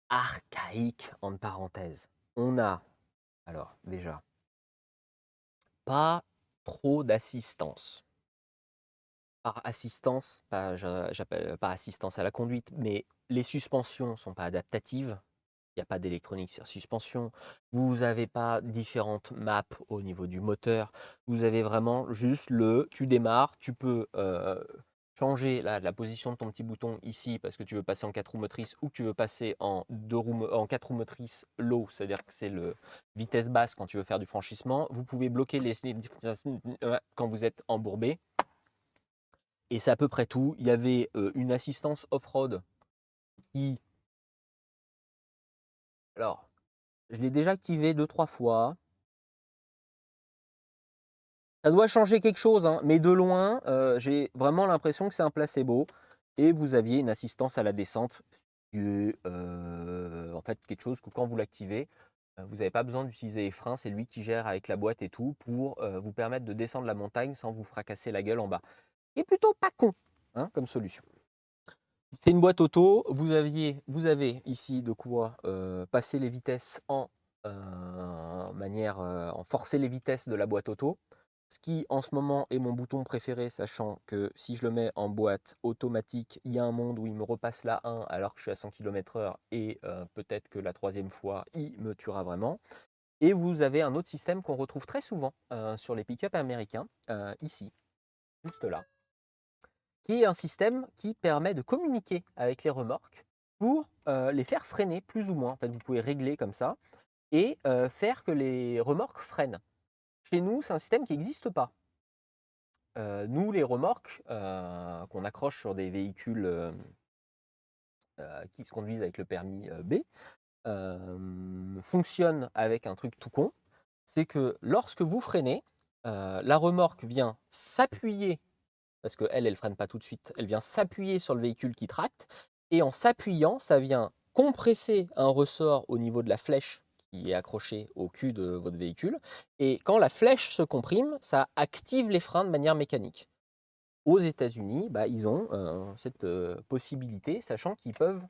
archaïque, entre parenthèses. On a, alors déjà, pas trop d'assistance. Par assistance, j'appelle pas assistance à la conduite, mais les suspensions ne sont pas adaptatives. Il n'y a pas d'électronique sur suspension. Vous n'avez pas différentes maps au niveau du moteur. Vous avez vraiment juste tu démarres, tu peux changer la position de ton petit bouton ici parce que tu veux passer en 4 roues motrices ou que tu veux passer en 4 roues motrices low, c'est-à-dire que c'est le vitesse basse quand tu veux faire du franchissement. Vous pouvez bloquer quand vous êtes embourbé. Et c'est à peu près tout. Il y avait une assistance off-road qui... Alors, je l'ai déjà activée 2-3 fois. Ça doit changer quelque chose, hein, mais de loin, j'ai vraiment l'impression que c'est un placebo. Et vous aviez une assistance à la descente, qui est en fait quelque chose que quand vous l'activez, vous n'avez pas besoin d'utiliser les freins, c'est lui qui gère avec la boîte et tout pour vous permettre de descendre la montagne sans vous fracasser la gueule en bas. Et plutôt pas con hein, comme solution. C'est une boîte auto, vous avez ici de quoi passer les vitesses en forcer les vitesses de la boîte auto. Ce qui en ce moment est mon bouton préféré, sachant que si je le mets en boîte automatique, il y a un monde où il me repasse la 1 alors que je suis à 100 km/h et peut-être que la troisième fois, il me tuera vraiment. Et vous avez un autre système qu'on retrouve très souvent sur les pick-up américains, ici, juste là, qui est un système qui permet de communiquer avec les remorques pour les faire freiner plus ou moins. En fait, vous pouvez régler comme ça. et faire que les remorques freinent. Chez nous, c'est un système qui n'existe pas. Nous, les remorques qu'on accroche sur des véhicules qui se conduisent avec le permis B, fonctionnent avec un truc tout con, c'est que lorsque vous freinez, la remorque vient s'appuyer, parce qu'elle ne freine pas tout de suite, elle vient s'appuyer sur le véhicule qui tracte, et en s'appuyant, ça vient compresser un ressort au niveau de la flèche qui est accrochée au cul de votre véhicule, et quand la flèche se comprime, ça active les freins de manière mécanique. Aux États-Unis, ils ont cette possibilité, sachant qu'ils peuvent,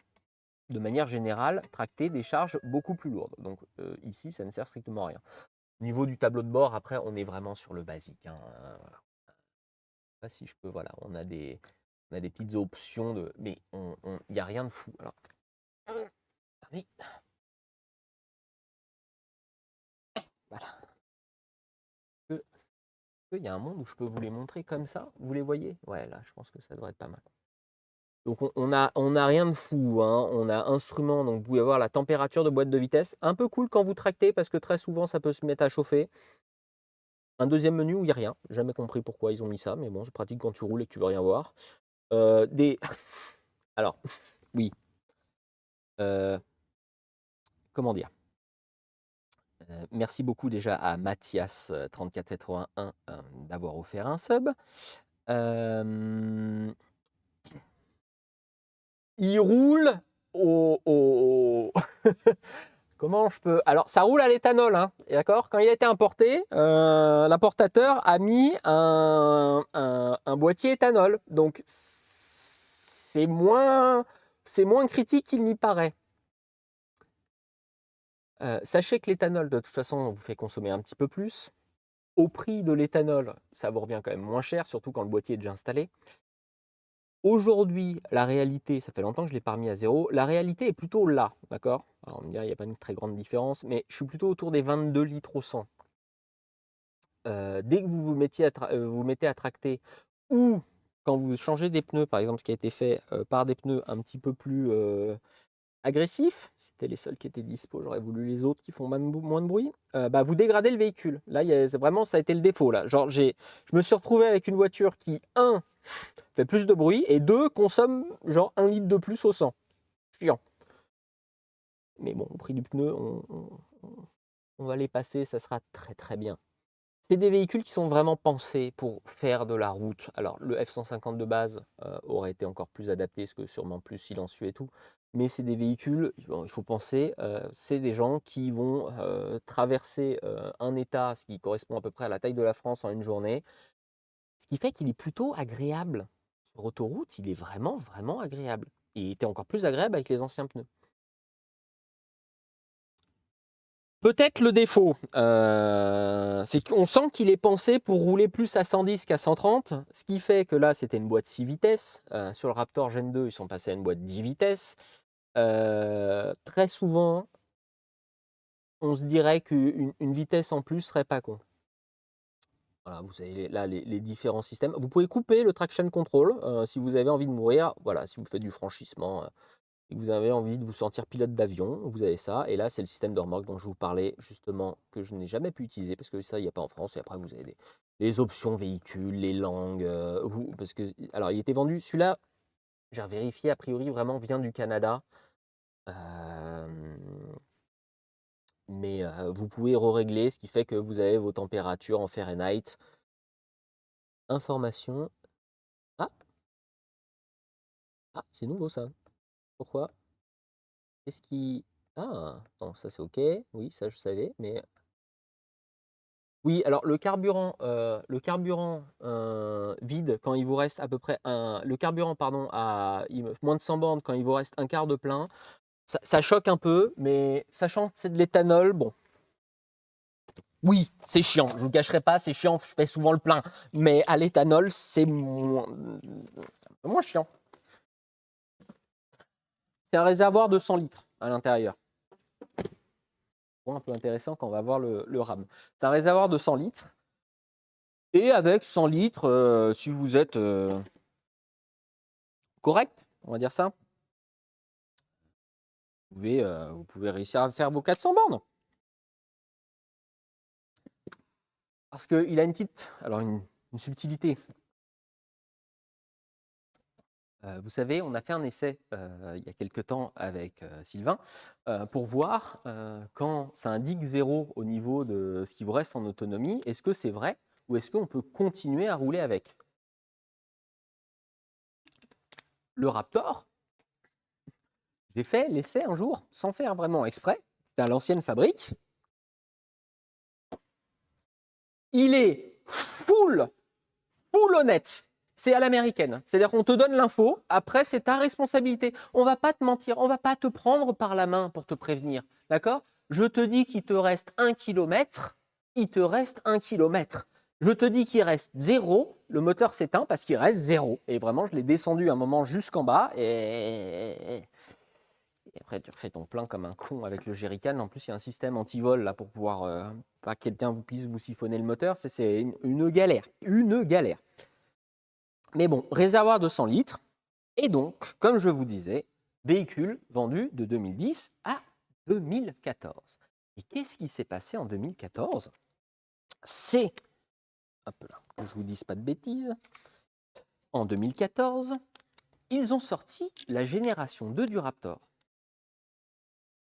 de manière générale, tracter des charges beaucoup plus lourdes. Donc ici, ça ne sert strictement à rien. Au niveau du tableau de bord, après, on est vraiment sur le basique. Voilà. Pas si je peux, voilà, on a des petites options, mais il n'y a rien de fou. Alors, attendez. Voilà. Il y a un monde où je peux vous les montrer comme ça. Vous les voyez? Ouais, là, je pense que ça devrait être pas mal. Donc on a rien de fou, hein. On a instrument, donc vous pouvez avoir la température de boîte de vitesse. Un peu cool quand vous tractez parce que très souvent ça peut se mettre à chauffer. Un deuxième menu où il n'y a rien. Jamais compris pourquoi ils ont mis ça, mais bon, c'est pratique quand tu roules et que tu veux rien voir. Alors, oui. Comment dire? Merci beaucoup déjà à Mathias 3481 d'avoir offert un sub. Il roule au comment je peux... Alors, ça roule à l'éthanol, hein, d'accord? Quand il a été importé, l'importateur a mis un boîtier éthanol. Donc, c'est moins critique qu'il n'y paraît. Sachez que l'éthanol, de toute façon, vous fait consommer un petit peu plus. Au prix de l'éthanol, ça vous revient quand même moins cher, surtout quand le boîtier est déjà installé. Aujourd'hui, la réalité, ça fait longtemps que je ne l'ai pas remis à zéro, la réalité est plutôt là, d'accord? Alors on me dirait, il n'y a pas une très grande différence, mais je suis plutôt autour des 22 litres au 100. Dès que vous vous mettez à tracter, ou quand vous changez des pneus, par exemple, ce qui a été fait par des pneus un petit peu plus agressifs, c'était les seuls qui étaient dispo, j'aurais voulu les autres qui font moins de bruit, vous dégradez le véhicule. Là, vraiment, ça a été le défaut. Là. Genre, je me suis retrouvé avec une voiture qui, fait plus de bruit, et 2, consomme genre 1 litre de plus au 100. Chiant. Mais bon, au prix du pneu, on va les passer, ça sera très très bien. C'est des véhicules qui sont vraiment pensés pour faire de la route. Alors, le F-150 de base aurait été encore plus adapté, parce que sûrement plus silencieux et tout. Mais c'est des véhicules, bon, il faut penser, c'est des gens qui vont traverser un état, ce qui correspond à peu près à la taille de la France en une journée. Ce qui fait qu'il est plutôt agréable. Sur autoroute, il est vraiment, vraiment agréable. Et il était encore plus agréable avec les anciens pneus. Peut-être le défaut, c'est qu'on sent qu'il est pensé pour rouler plus à 110 qu'à 130, ce qui fait que là, c'était une boîte 6 vitesses. Sur le Raptor Gen 2, ils sont passés à une boîte 10 vitesses. Très souvent, on se dirait qu'une vitesse en plus serait pas con. Voilà, vous avez là les différents systèmes. Vous pouvez couper le traction control si vous avez envie de mourir. Voilà, si vous faites du franchissement et que vous avez envie de vous sentir pilote d'avion, vous avez ça. Et là, c'est le système de remorque dont je vous parlais justement, que je n'ai jamais pu utiliser parce que ça, il n'y a pas en France. Et après, vous avez les options véhicules, les langues. Parce que, alors, il était vendu, celui-là, j'ai vérifié, a priori, vraiment vient du Canada. Mais vous pouvez régler, ce qui fait que vous avez vos températures en Fahrenheit. Information. Ah, c'est nouveau ça. Pourquoi? Qu'est-ce qui... Ah, non, ça c'est OK. Oui, ça je savais, mais... Oui, alors le carburant vide, quand il vous reste à peu près le carburant, pardon, à moins de 100 bornes, quand il vous reste un quart de plein, ça choque un peu, mais sachant que c'est de l'éthanol, bon. Oui, c'est chiant, je vous cacherai pas, c'est chiant, je fais souvent le plein, mais à l'éthanol, c'est moins chiant. C'est un réservoir de 100 litres à l'intérieur. Un peu intéressant quand on va voir le RAM. C'est un réservoir de 100 litres. Et avec 100 litres, si vous êtes correct, on va dire ça, vous pouvez réussir à faire vos 400 bornes. Parce qu'il a une petite, alors une subtilité. Vous savez, on a fait un essai il y a quelque temps avec Sylvain pour voir quand ça indique 0 au niveau de ce qui vous reste en autonomie, est-ce que c'est vrai ou est-ce qu'on peut continuer à rouler avec? Le Raptor, j'ai fait l'essai un jour sans faire vraiment exprès, c'était à l'ancienne fabrique. Il est full honnête. C'est à l'américaine. C'est-à-dire qu'on te donne l'info, après c'est ta responsabilité. On va pas te mentir, on va pas te prendre par la main pour te prévenir. D'accord? Je te dis qu'il te reste 1 km, il te reste 1 km. Je te dis qu'il reste 0, le moteur s'éteint parce qu'il reste 0. Et vraiment, je l'ai descendu un moment jusqu'en bas et après tu refais ton plein comme un con avec le jerrycan. En plus, il y a un système anti-vol là pour pouvoir pas que quelqu'un vous puisse vous siphonner le moteur. C'est une galère. Une galère. Mais bon, réservoir de 100 litres. Et donc, comme je vous disais, véhicule vendu de 2010 à 2014. Et qu'est-ce qui s'est passé en 2014? C'est, hop là, que je vous dise pas de bêtises, en 2014, ils ont sorti la génération 2 du Raptor.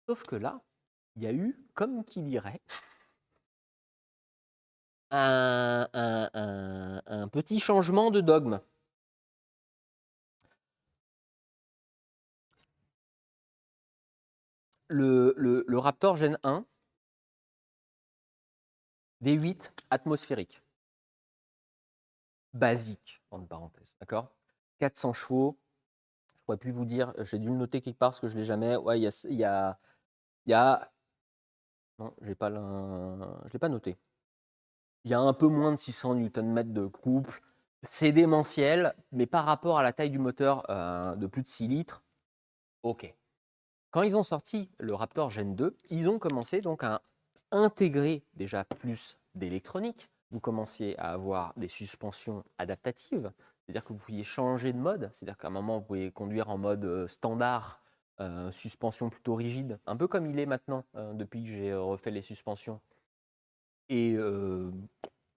Sauf que là, il y a eu, comme qui dirait, un petit changement de dogme. Le Raptor Gen 1, V8 atmosphérique. Basique, entre parenthèses, d'accord? 400 chevaux, je pourrais plus vous dire, j'ai dû le noter quelque part parce que je ne l'ai jamais. Ouais, il y a non, je ne l'ai pas noté. Il y a un peu moins de 600 Nm de couple. C'est démentiel, mais par rapport à la taille du moteur de plus de 6 litres, ok. Quand ils ont sorti le Raptor Gen 2, ils ont commencé donc à intégrer déjà plus d'électronique. Vous commenciez à avoir des suspensions adaptatives, c'est-à-dire que vous pouviez changer de mode, c'est-à-dire qu'à un moment, vous pouvez conduire en mode standard, suspension plutôt rigide, un peu comme il est maintenant depuis que j'ai refait les suspensions. Et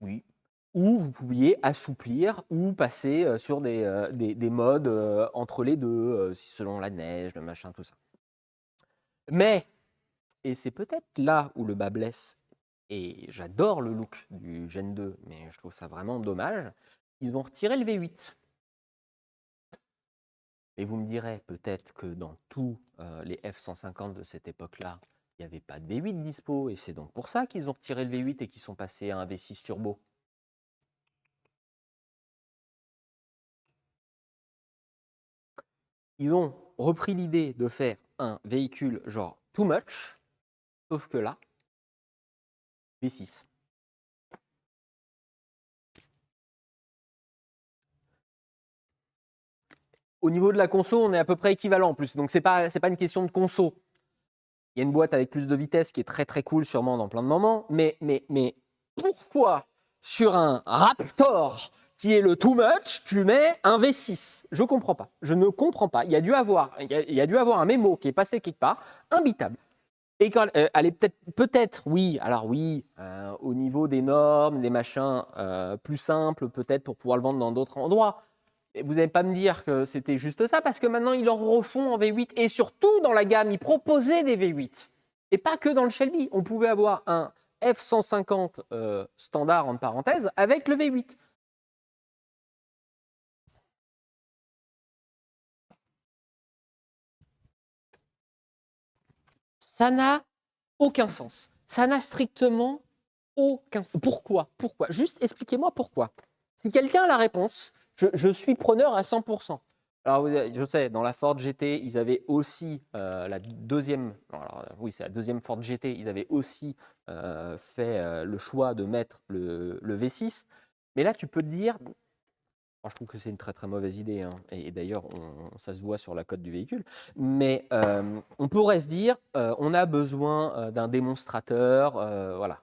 oui, ou vous pouviez assouplir ou passer sur des modes entre les deux, selon la neige, le machin, tout ça. Mais, et c'est peut-être là où le bas blesse, et j'adore le look du Gen 2, mais je trouve ça vraiment dommage, ils ont retiré le V8. Et vous me direz peut-être que dans tous les F-150 de cette époque-là, il n'y avait pas de V8 dispo, et c'est donc pour ça qu'ils ont retiré le V8 et qu'ils sont passés à un V6 turbo. Ils ont repris l'idée de faire un véhicule genre too much, sauf que là, V6. Au niveau de la conso, on est à peu près équivalent en plus, donc c'est pas une question de conso. Il y a une boîte avec plus de vitesse qui est très très cool sûrement dans plein de moments, mais pourquoi sur un Raptor qui est le too much, tu mets un V6? Je comprends pas. Je ne comprends pas. Il y a dû avoir un mémo qui est passé quelque part, imbitable. Et quand elle est peut-être, oui, alors oui, au niveau des normes, des machins plus simples, peut-être pour pouvoir le vendre dans d'autres endroits. Et vous n'allez pas me dire que c'était juste ça, parce que maintenant ils en refont en V8 et surtout dans la gamme, ils proposaient des V8. Et pas que dans le Shelby. On pouvait avoir un F-150 standard, entre parenthèses, avec le V8. Ça n'a aucun sens. Ça n'a strictement aucun sens. Pourquoi? Juste expliquez-moi pourquoi. Si quelqu'un a la réponse, je suis preneur à 100%. Alors, je sais, dans la Ford GT, ils avaient aussi la deuxième, alors, oui, c'est la deuxième Ford GT, ils avaient aussi fait le choix de mettre le V6. Mais là, tu peux te dire, alors, je trouve que c'est une très très mauvaise idée, hein, et d'ailleurs, ça se voit sur la cote du véhicule, mais on pourrait se dire, on a besoin d'un démonstrateur, voilà.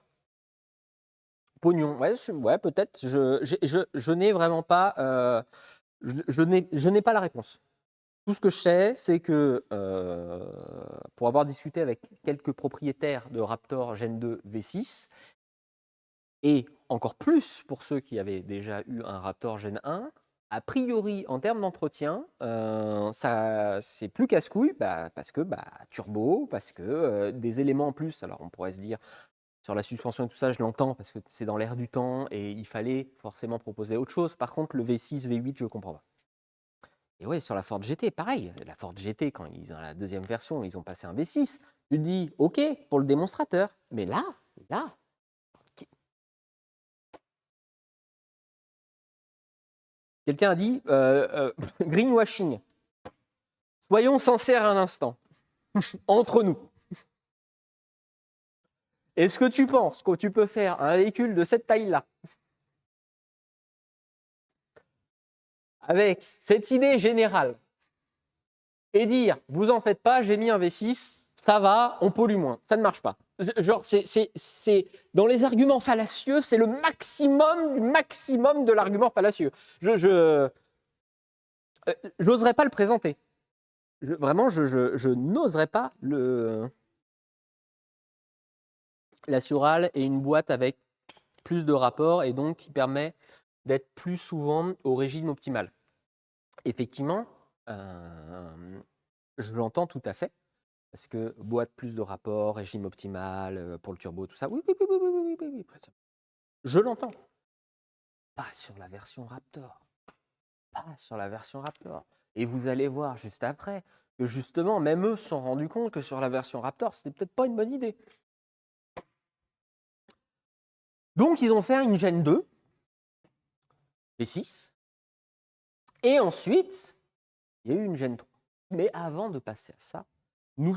Pognon, ouais, peut-être, je n'ai vraiment pas, je n'ai pas la réponse. Tout ce que je sais, c'est que pour avoir discuté avec quelques propriétaires de Raptor Gen 2 V6, Et encore plus pour ceux qui avaient déjà eu un Raptor Gen 1, a priori, en termes d'entretien, c'est plus casse-couille parce que turbo, parce que des éléments en plus. Alors on pourrait se dire, sur la suspension et tout ça, je l'entends parce que c'est dans l'air du temps et il fallait forcément proposer autre chose. Par contre, le V6, V8, je ne comprends pas. Et ouais, sur la Ford GT, pareil. La Ford GT, quand ils ont la deuxième version, ils ont passé un V6. Tu te dis, OK, pour le démonstrateur. Mais là, quelqu'un a dit greenwashing. Soyons sincères un instant, entre nous. Est-ce que tu penses que tu peux faire un véhicule de cette taille-là avec cette idée générale et dire, vous en faites pas, j'ai mis un V6, ça va, on pollue moins. Ça ne marche pas. Genre, c'est dans les arguments fallacieux, c'est le maximum du maximum de l'argument fallacieux. J'oserais pas le présenter. Vraiment, je n'oserais pas la Surale est une boîte avec plus de rapports et donc qui permet d'être plus souvent au régime optimal. Effectivement, je l'entends tout à fait, parce que boîte plus de rapports, régime optimal pour le turbo, tout ça, oui. Je l'entends. Pas sur la version Raptor. Pas sur la version Raptor. Et vous allez voir juste après que justement, même eux se sont rendus compte que sur la version Raptor, c'était peut-être pas une bonne idée. Donc, ils ont fait une Gen 2, V6, et ensuite, il y a eu une Gen 3. Mais avant de passer à ça, nous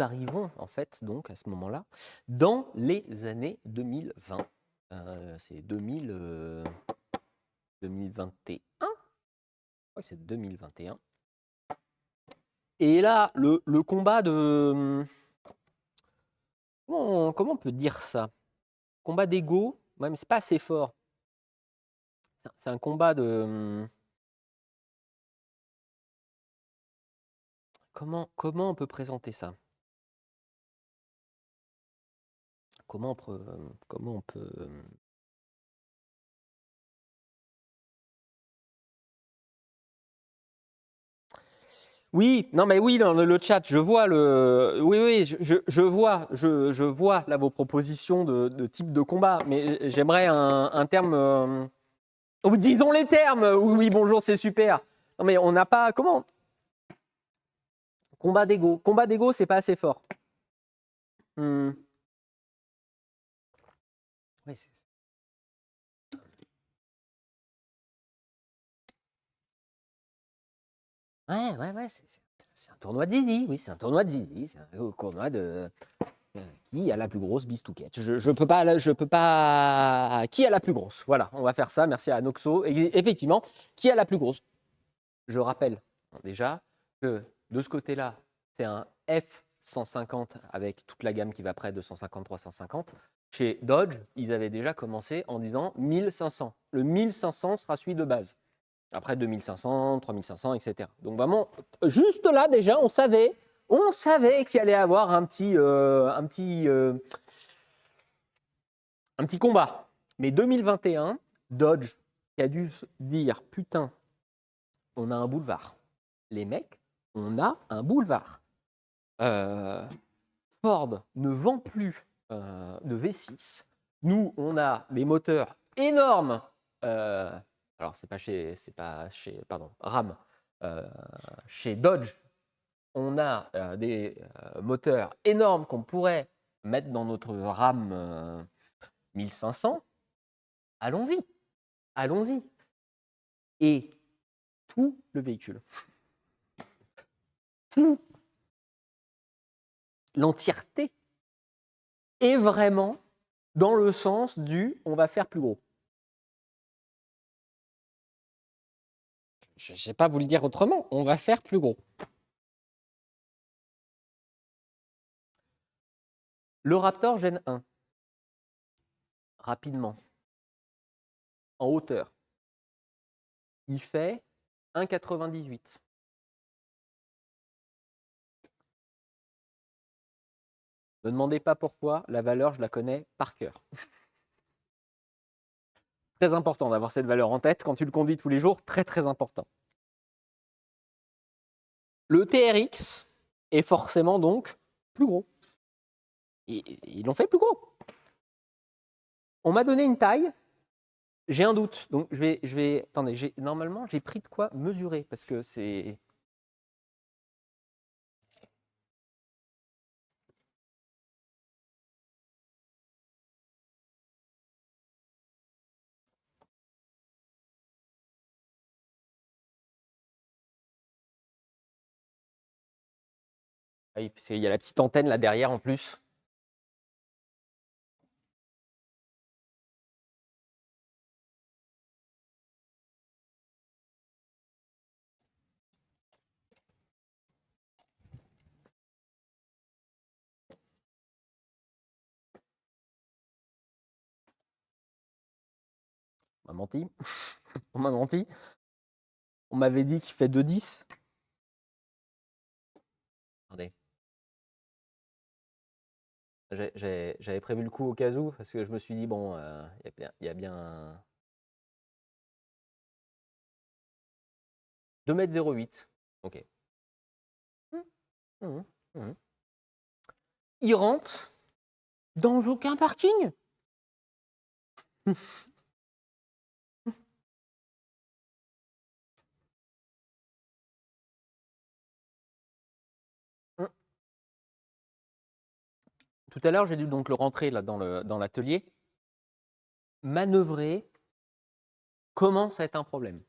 arrivons en fait donc à ce moment-là dans les années 2020. C'est 2021. Oui, c'est 2021. Et là, le combat de... Comment on peut dire ça? Combat d'ego, ouais, mais c'est pas assez fort. C'est un combat de... Comment on peut présenter ça? Comment on peut Oui, non mais oui, dans le chat, je vois oui, je vois là vos propositions de type de combat, mais j'aimerais un terme. Disons les termes. Oui, bonjour, c'est super. Non mais on n'a pas comment. Combat d'ego. Combat d'ego, c'est pas assez fort. Oui, ouais, c'est un tournoi de zizi. Oui, c'est un tournoi de zizi. C'est un tournoi de qui a la plus grosse bistouquette. Je peux pas. Qui a la plus grosse? Voilà, on va faire ça. Merci à Noxo. Et effectivement, qui a la plus grosse? Je rappelle déjà que de ce côté-là, c'est un F-150 avec toute la gamme qui va près de 150-350. Chez Dodge, ils avaient déjà commencé en disant 1500. Le 1500 sera celui de base. Après 2500, 3500, etc. Donc vraiment, juste là déjà, on savait qu'il allait avoir un petit combat. Mais 2021, Dodge qui a dû se dire putain, on a un boulevard. Les mecs, on a un boulevard. Ford ne vend plus de V6. Nous, on a des moteurs énormes. Alors, c'est pas chez Ram. Chez Dodge, on a des moteurs énormes qu'on pourrait mettre dans notre Ram 1500. Allons-y. Et tout le véhicule, tout l'entièreté est vraiment dans le sens du on va faire plus gros. Je ne sais pas vous le dire autrement, on va faire plus gros. Le Raptor Gen 1, rapidement, en hauteur, il fait 1,98. Ne me demandez pas pourquoi, la valeur, je la connais par cœur. Très important d'avoir cette valeur en tête quand tu le conduis tous les jours, très très important. Le TRX est forcément donc plus gros. Ils l'ont fait plus gros. On m'a donné une taille, j'ai un doute. Donc je vais attendez, normalement j'ai pris de quoi mesurer parce que c'est. Oui, parce qu'il y a la petite antenne là derrière en plus. On m'a menti. On m'a menti. On m'avait dit qu'il fait 2,10. Attendez. J'avais prévu le coup au cas où, parce que je me suis dit, bon, il y a bien 2,08 m. Ok. Mmh, mmh. Il rentre dans aucun parking. Tout à l'heure, j'ai dû donc le rentrer là dans l'atelier. Manœuvrer commence à être un problème.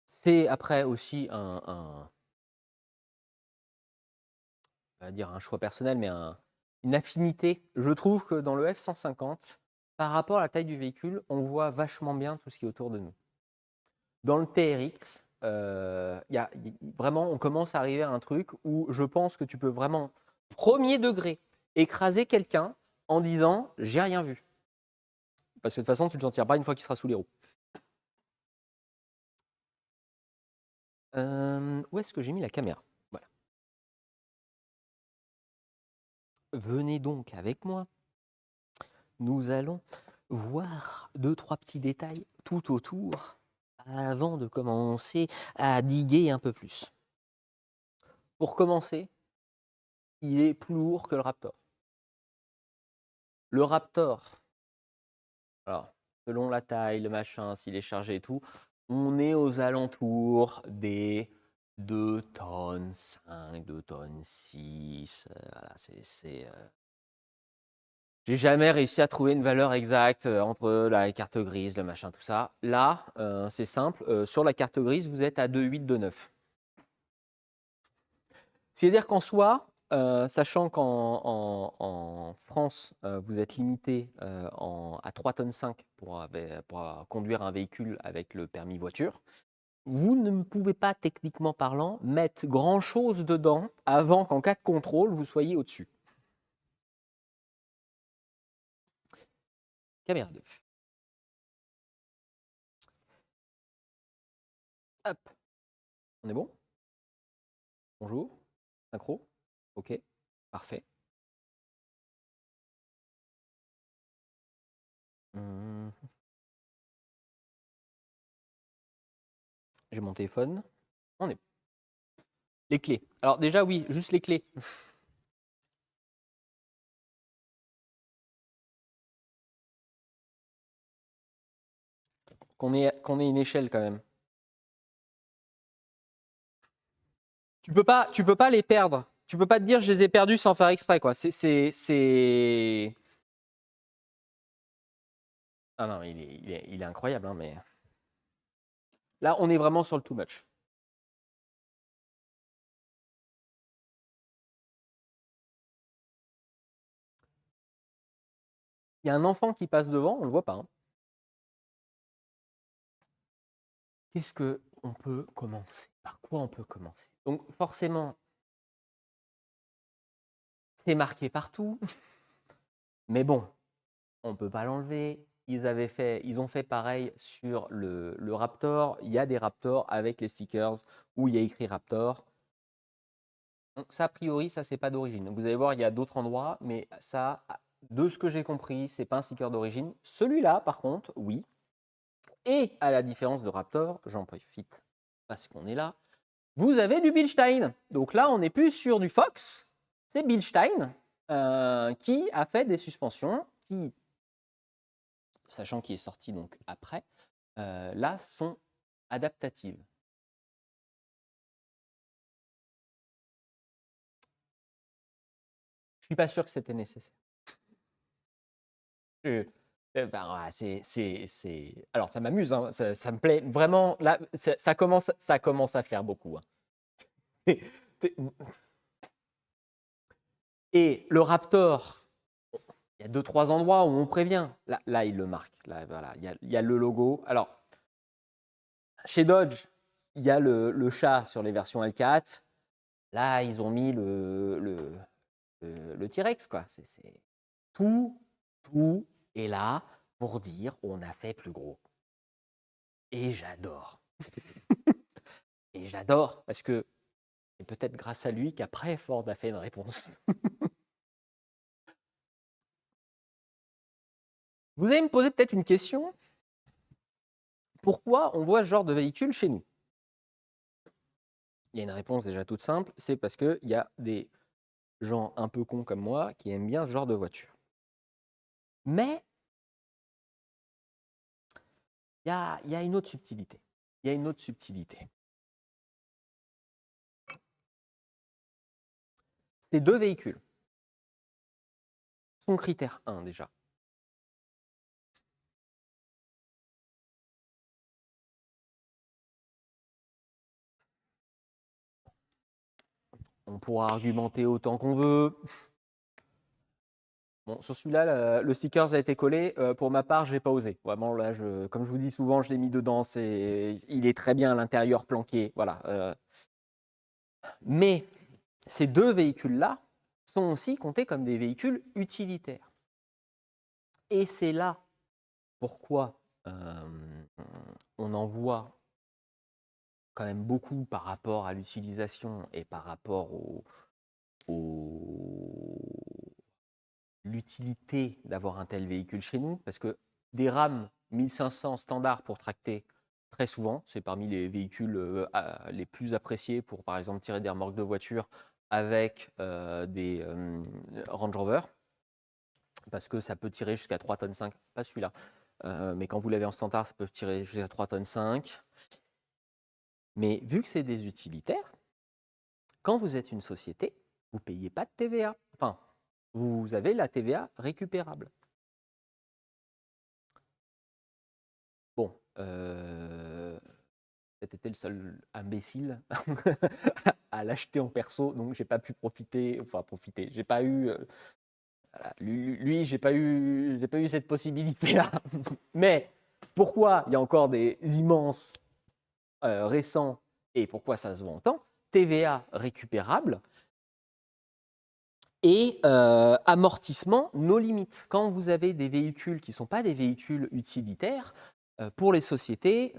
C'est après aussi on va dire un choix personnel, mais une affinité. Je trouve que dans le F-150, par rapport à la taille du véhicule, on voit vachement bien tout ce qui est autour de nous. Dans le TRX, vraiment, on commence à arriver à un truc où je pense que tu peux vraiment, premier degré, écraser quelqu'un en disant « j'ai rien vu ». Parce que de toute façon, tu ne le sentiras pas une fois qu'il sera sous les roues. Où est-ce que j'ai mis la caméra? Voilà. Venez donc avec moi. Nous allons voir 2-3 petits détails tout autour avant de commencer à diguer un peu plus. Pour commencer, il est plus lourd que le Raptor. Le Raptor, alors, selon la taille, le machin, s'il est chargé et tout, on est aux alentours des 2 tonnes 5, 2 tonnes 6. Voilà, j'ai jamais réussi à trouver une valeur exacte entre la carte grise, le machin, tout ça. Là, c'est simple. Sur la carte grise, vous êtes à 2,8, 2,9. C'est-à-dire qu'en soi, sachant qu'en France, vous êtes limité à 3 tonnes 5 pour conduire un véhicule avec le permis voiture, vous ne pouvez pas, techniquement parlant, mettre grand-chose dedans avant qu'en cas de contrôle, vous soyez au-dessus. Caméra 2. Hop. On est bon? Bonjour. Synchro. OK. Parfait. J'ai mon téléphone. On est bon. Les clés. Alors déjà, oui, juste les clés. Qu'on ait une échelle quand même. Tu peux pas les perdre. Tu peux pas te dire je les ai perdus sans faire exprès, quoi. Ah non, il est incroyable, hein, mais là, on est vraiment sur le too much. Il y a un enfant qui passe devant, on le voit pas. Hein. Qu'est-ce que on peut commencer? Par quoi on peut commencer? Donc forcément, c'est marqué partout, mais bon, on peut pas l'enlever. ils ont fait pareil sur le Raptor. Il y a des Raptors avec les stickers où il y a écrit Raptor. Donc ça, a priori, ça, c'est pas d'origine. Vous allez voir, il y a d'autres endroits, mais ça, de ce que j'ai compris, c'est pas un sticker d'origine. Celui-là, par contre, oui. Et à la différence de Raptor, j'en profite parce qu'on est là, vous avez du Bilstein. Donc là, on n'est plus sur du Fox, c'est Bilstein qui a fait des suspensions qui, sachant qu'il est sorti donc après, là, sont adaptatives. Je suis pas sûr que c'était nécessaire. Ben, alors, ça m'amuse, hein, ça me plaît vraiment. Là, ça commence à faire beaucoup. Hein. Et le Raptor, il y a 2-3 endroits où on prévient. Là, il le marque. Là, voilà, il y a le logo. Alors, chez Dodge, il y a le chat sur les versions L4. Là, ils ont mis le T-Rex, quoi. Tout est là pour dire on a fait plus gros. Et j'adore. Et j'adore parce que c'est peut-être grâce à lui qu'après Ford a fait une réponse. Vous allez me poser peut-être une question. Pourquoi on voit ce genre de véhicule chez nous? Il y a une réponse déjà toute simple, c'est parce qu'il y a des gens un peu cons comme moi qui aiment bien ce genre de voiture. Mais il y a une autre subtilité. Il y a une autre subtilité. Ces deux véhicules sont critère 1 déjà. On pourra argumenter autant qu'on veut. Bon, sur celui-là, le sticker a été collé. Pour ma part, je n'ai pas osé. Vraiment, là, comme je vous dis souvent, je l'ai mis dedans. Il est très bien à l'intérieur, planqué. Voilà. Mais ces deux véhicules-là sont aussi comptés comme des véhicules utilitaires. Et c'est là pourquoi on en voit quand même beaucoup par rapport à l'utilisation et par rapport l'utilité d'avoir un tel véhicule chez nous, parce que des Ram 1500 standards pour tracter, très souvent, c'est parmi les véhicules les plus appréciés pour, par exemple, tirer des remorques de voiture avec des Range Rover, parce que ça peut tirer jusqu'à 3,5 tonnes, pas celui-là, mais quand vous l'avez en standard, ça peut tirer jusqu'à 3,5 tonnes. Mais vu que c'est des utilitaires, quand vous êtes une société, vous ne payez pas de TVA. Enfin, vous avez la TVA récupérable. Bon, c'était le seul imbécile à l'acheter en perso, donc j'ai pas pu profiter. J'ai pas eu. Voilà, lui, j'ai pas eu cette possibilité-là. Mais pourquoi il y a encore des immenses récents et pourquoi ça se vend tant? TVA récupérable et amortissement no limites. Quand vous avez des véhicules qui ne sont pas des véhicules utilitaires, pour les sociétés,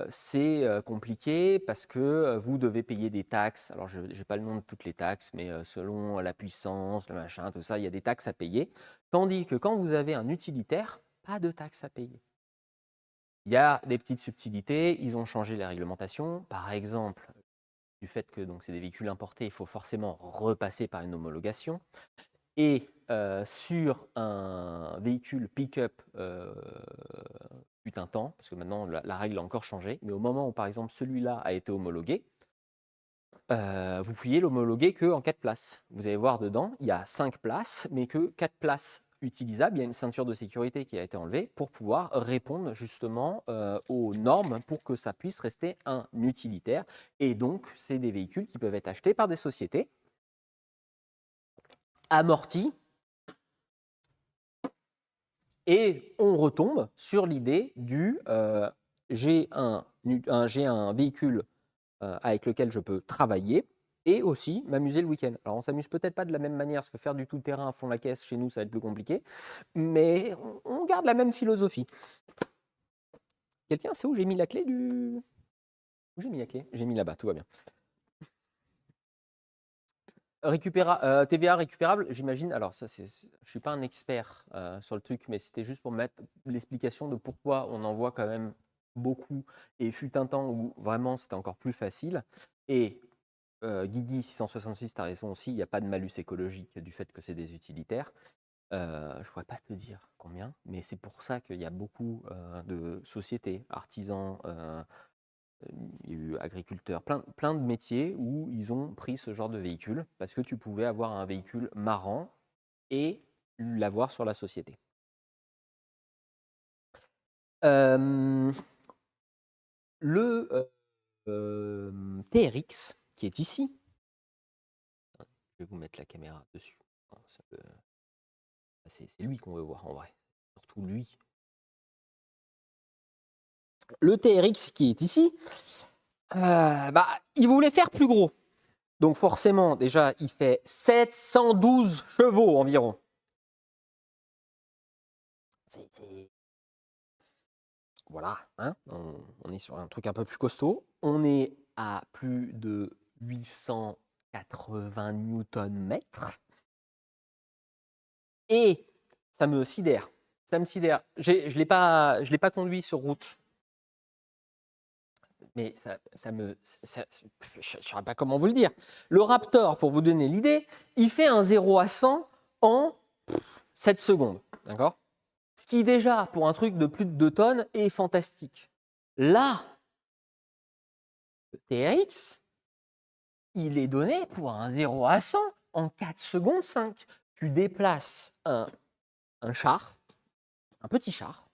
c'est compliqué parce que vous devez payer des taxes. Alors, je n'ai pas le nom de toutes les taxes, mais selon la puissance, le machin, tout ça, il y a des taxes à payer. Tandis que quand vous avez un utilitaire, pas de taxes à payer. Il y a des petites subtilités, ils ont changé les réglementations. Par exemple, du fait que c'est des véhicules importés, il faut forcément repasser par une homologation. Et sur un véhicule pick-up, fut un temps, parce que maintenant la règle a encore changé, mais au moment où par exemple celui-là a été homologué, vous pouviez l'homologuer qu'en 4 places. Vous allez voir dedans, il y a 5 places, mais que 4 places utilisables. Il y a une ceinture de sécurité qui a été enlevée pour pouvoir répondre justement aux normes pour que ça puisse rester un utilitaire. Et donc, c'est des véhicules qui peuvent être achetés par des sociétés amortis. Et on retombe sur l'idée du j'ai un véhicule avec lequel je peux travailler, et aussi m'amuser le week-end. Alors, on s'amuse peut-être pas de la même manière, parce que faire du tout-terrain à fond la caisse, chez nous, ça va être plus compliqué, mais on garde la même philosophie. Quelqu'un sait où j'ai mis la clé du... Où j'ai mis la clé? J'ai mis là-bas, tout va bien. TVA récupérable, j'imagine. Alors, ça, je ne suis pas un expert sur le truc, mais c'était juste pour mettre l'explication de pourquoi on en voit quand même beaucoup. Et fut un temps où vraiment c'était encore plus facile. Et Guigui 666, tu as raison aussi, il n'y a pas de malus écologique du fait que c'est des utilitaires. Je ne pourrais pas te dire combien, mais c'est pour ça qu'il y a beaucoup de sociétés, artisans, il y a eu agriculteurs, plein de métiers où ils ont pris ce genre de véhicule parce que tu pouvais avoir un véhicule marrant et l'avoir sur la société. Le TRX qui est ici, je vais vous mettre la caméra dessus. C'est lui qu'on veut voir en vrai, surtout lui. Le TRX qui est ici, il voulait faire plus gros. Donc forcément, déjà, il fait 712 chevaux environ. Voilà, hein, on est sur un truc un peu plus costaud. On est à plus de 880 Nm. Et ça me sidère. Ça me sidère. Je ne l'ai pas conduit sur route. Mais je ne saurais pas comment vous le dire. Le Raptor, pour vous donner l'idée, il fait un 0 à 100 en 7 secondes. D'accord? Ce qui déjà, pour un truc de plus de 2 tonnes, est fantastique. Là, le TRX, il est donné pour un 0 à 100 en 4 secondes 5. Tu déplaces un char, un petit char,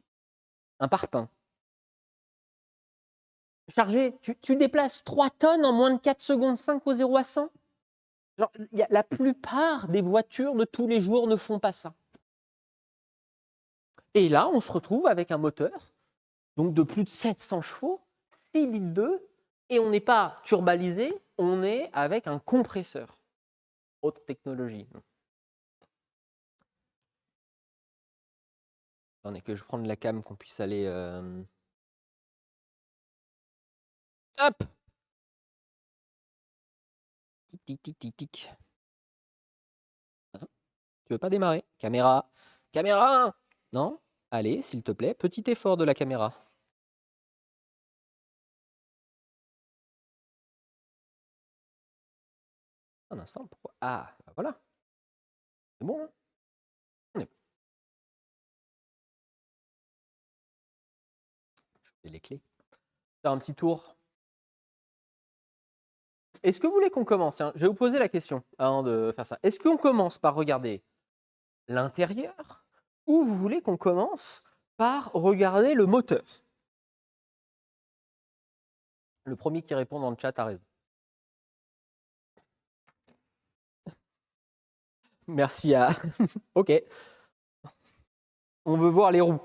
un parpaing. Chargé, tu déplaces 3 tonnes en moins de 4 secondes 5 au 0 à 100. Genre, la plupart des voitures de tous les jours ne font pas ça. Et là, on se retrouve avec un moteur donc de plus de 700 chevaux, 6 litres d'eau, et on n'est pas turbalisé, on est avec un compresseur. Autre technologie. Attendez que je prenne la cam, qu'on puisse aller... Hop! Tic, tic, tic, tic, tic. Tu veux pas démarrer? Caméra! Caméra! Non? Allez, s'il te plaît, petit effort de la caméra. Un instant, pourquoi? Ah, bah voilà. C'est bon, hein? On est bon. Je fais les clés. Faire un petit tour. Est-ce que vous voulez qu'on commence? Je vais vous poser la question avant de faire ça. Est-ce qu'on commence par regarder l'intérieur ou vous voulez qu'on commence par regarder le moteur? Le premier qui répond dans le chat a raison. Merci à... Ok. On veut voir les roues.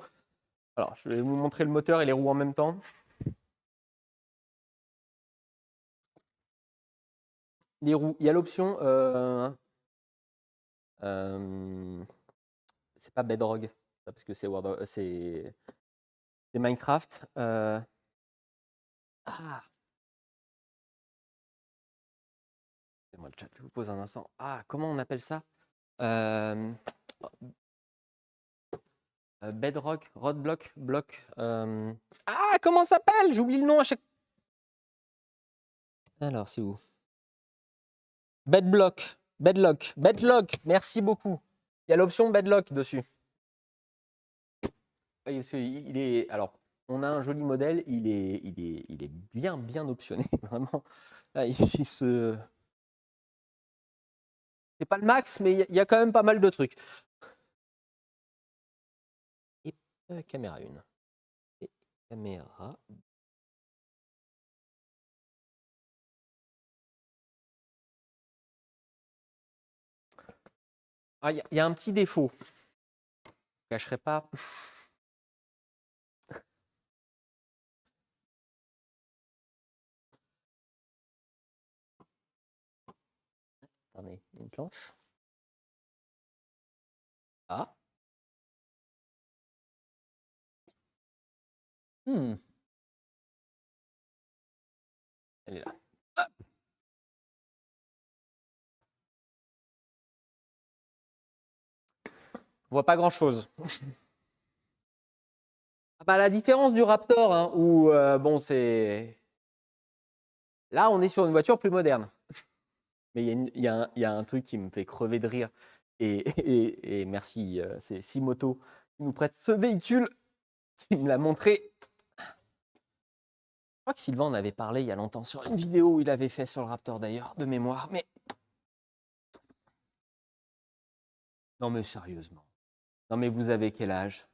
Alors, je vais vous montrer le moteur et les roues en même temps. Les roues, il y a l'option... c'est pas Bedrock, parce que c'est Minecraft. Ah, moi le chat, je vous pose un instant. Ah, comment on appelle ça? Bedrock, Roadblock, Block. Ah, comment ça s'appelle? J'oublie le nom à chaque. Alors, c'est où? Bedlock. Merci beaucoup. Il y a l'option Bedlock dessus. Oui, parce il est. Alors, on a un joli modèle. Il est bien optionné, vraiment. Là, se. C'est pas le max, mais il y a quand même pas mal de trucs. Et caméra 1. Et caméra. Ah, il y a un petit défaut. Je ne cacherai pas. Attendez, une planche. Ah. Elle est là. Ah. On voit pas grand-chose. Bah, la différence du Raptor, hein, où bon, c'est. Là, on est sur une voiture plus moderne. Mais il y a un truc qui me fait crever de rire. Et merci, c'est Simoto qui nous prête ce véhicule, qui me l'a montré. Je crois que Sylvain en avait parlé il y a longtemps sur une vidéo où il avait fait sur le Raptor d'ailleurs, de mémoire. Mais non, mais sérieusement. Non, mais vous avez quel âge?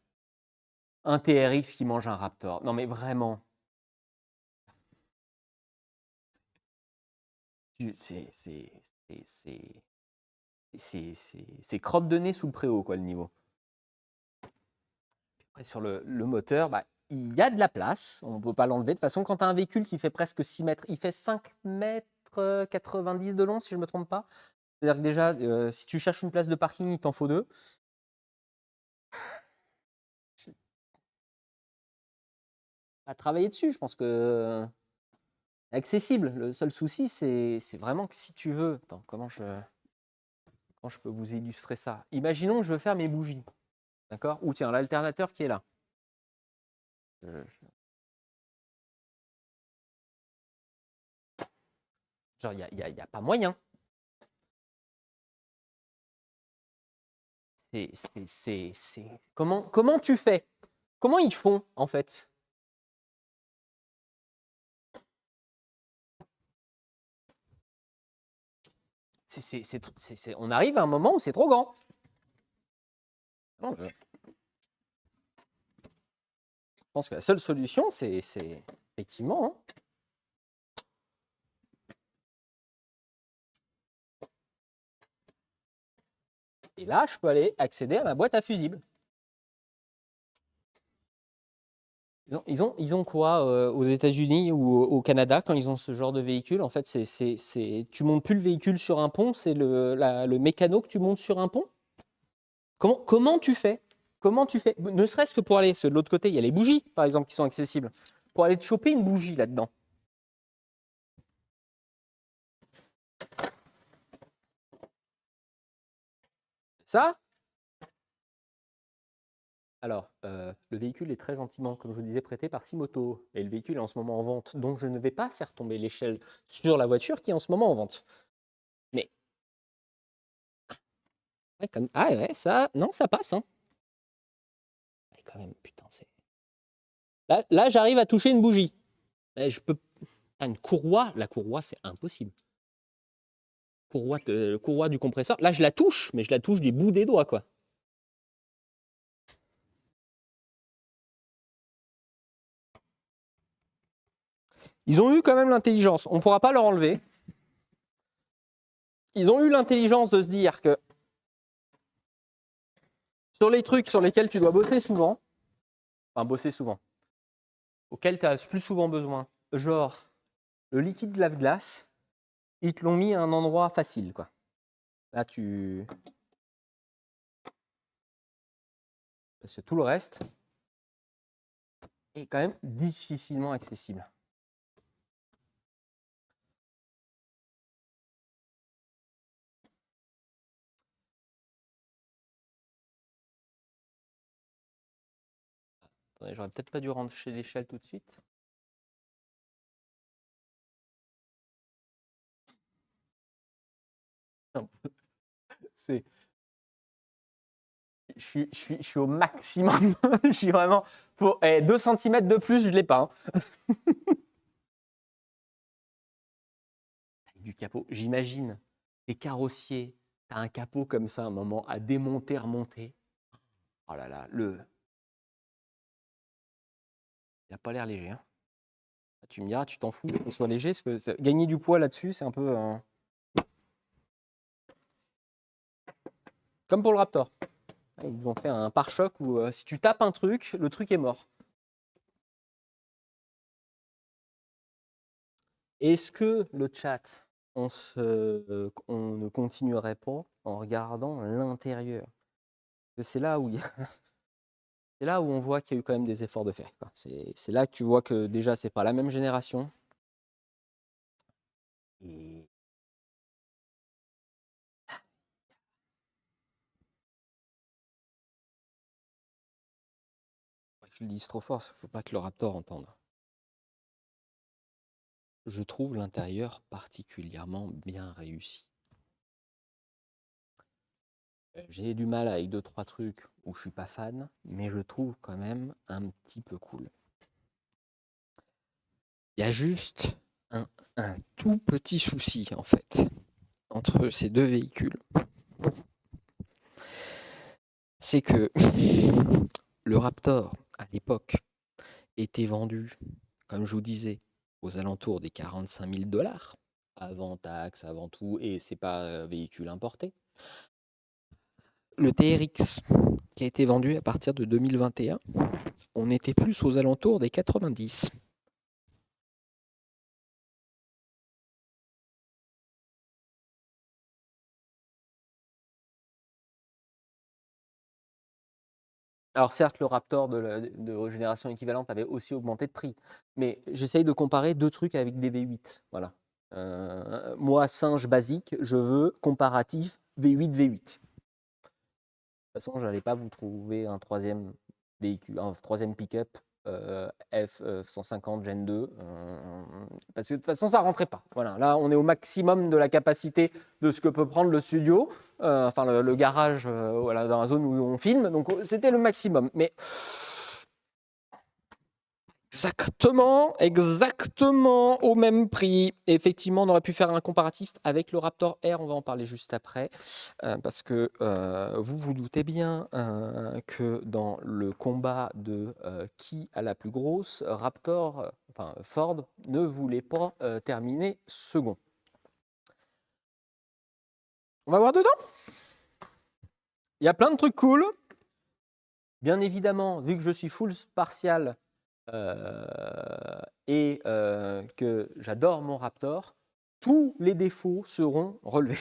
Un TRX qui mange un Raptor. Non, mais vraiment. C'est crotte de nez sous le préau, quoi, le niveau. Après, sur le moteur, bah, il y a de la place. On ne peut pas l'enlever. De toute façon, quand tu as un véhicule qui fait presque 6 mètres, il fait 5 mètres 90 de long, si je ne me trompe pas. C'est-à-dire que déjà, si tu cherches une place de parking, il t'en faut 2. À travailler dessus, je pense que accessible. Le seul souci, c'est vraiment que si tu veux. Attends, comment je peux vous illustrer ça? Imaginons que je veux faire mes bougies. D'accord? Ou tiens, l'alternateur qui est là. Genre, il n'y a pas moyen. Comment tu fais? Comment ils font, en fait? On arrive à un moment où c'est trop grand. Je pense que la seule solution, c'est effectivement. Hein. Et là, je peux aller accéder à ma boîte à fusibles. Ils ont quoi aux États-Unis ou au Canada quand ils ont ce genre de véhicule? En fait, tu montes plus le véhicule sur un pont, c'est le mécano que tu montes sur un pont? Comment tu fais? Comment tu fais? Ne serait-ce que pour aller, de l'autre côté, il y a les bougies, par exemple, qui sont accessibles. Pour aller te choper une bougie là-dedans. Ça? Alors, le véhicule est très gentiment, comme je vous disais, prêté par Simoto. Et le véhicule est en ce moment en vente. Donc, je ne vais pas faire tomber l'échelle sur la voiture qui est en ce moment en vente. Mais. Ouais, ah ouais, ça. Non, ça passe. Hein. Ouais, quand même, putain, c'est. Là j'arrive à toucher une bougie. Je peux. Ah, une courroie. La courroie, c'est impossible. Courroie du compresseur. Là, je la touche, mais je la touche du bout des doigts, quoi. Ils ont eu quand même l'intelligence. On ne pourra pas leur enlever. Ils ont eu l'intelligence de se dire que sur les trucs sur lesquels tu dois bosser souvent, auxquels tu as plus souvent besoin, genre le liquide de lave-glace, ils te l'ont mis à un endroit facile, quoi. Là, parce que tout le reste est quand même difficilement accessible. Attendez, j'aurais peut-être pas dû rentrer chez l'échelle tout de suite. C'est... Je suis au maximum. Je suis vraiment... Pour 2 cm de plus, je ne l'ai pas. Hein. Du capot, j'imagine. Les carrossiers, tu as un capot comme ça, un moment, à démonter, remonter. Oh là là, il n'a pas l'air léger. Hein. Tu me diras, tu t'en fous qu'il soit léger, parce que gagner du poids là-dessus, c'est un peu... Comme pour le Raptor. Ils nous ont fait un pare-choc où si tu tapes un truc, le truc est mort. Est-ce que le chat, on ne continuerait pas en regardant l'intérieur? C'est là où c'est là où on voit qu'il y a eu quand même des efforts de faire, quoi. C'est là que tu vois que déjà, c'est pas la même génération. Et je le dis trop fort, il faut pas que le Raptor entende. Je trouve l'intérieur particulièrement bien réussi. J'ai du mal avec 2-3 trucs où je suis pas fan, mais je trouve quand même un petit peu cool. Il y a juste un tout petit souci, en fait, entre ces deux véhicules. C'est que le Raptor, à l'époque, était vendu, comme je vous disais, aux alentours des 45 000 $, avant taxe, avant tout, et c'est pas véhicule importé. Le TRX, qui a été vendu à partir de 2021, on était plus aux alentours des 90. Alors certes, le Raptor de génération équivalente avait aussi augmenté de prix, mais j'essaye de comparer deux trucs avec des V8. Voilà. Moi, singe basique, je veux comparatif V8 V8. De toute façon, je n'allais pas vous trouver un troisième véhicule, un troisième pick-up F150 Gen 2, parce que de toute façon, ça rentrait pas. Voilà, là, on est au maximum de la capacité de ce que peut prendre le studio, enfin le garage, voilà, dans la zone où on filme. Donc, c'était le maximum. Mais exactement au même prix. Et effectivement, on aurait pu faire un comparatif avec le Raptor R, on va en parler juste après, parce que vous vous doutez bien que dans le combat de qui a la plus grosse, Raptor, enfin Ford, ne voulait pas terminer second. On va voir dedans. Il y a plein de trucs cool. Bien évidemment, vu que je suis full partial, et que j'adore mon Raptor, tous les défauts seront relevés.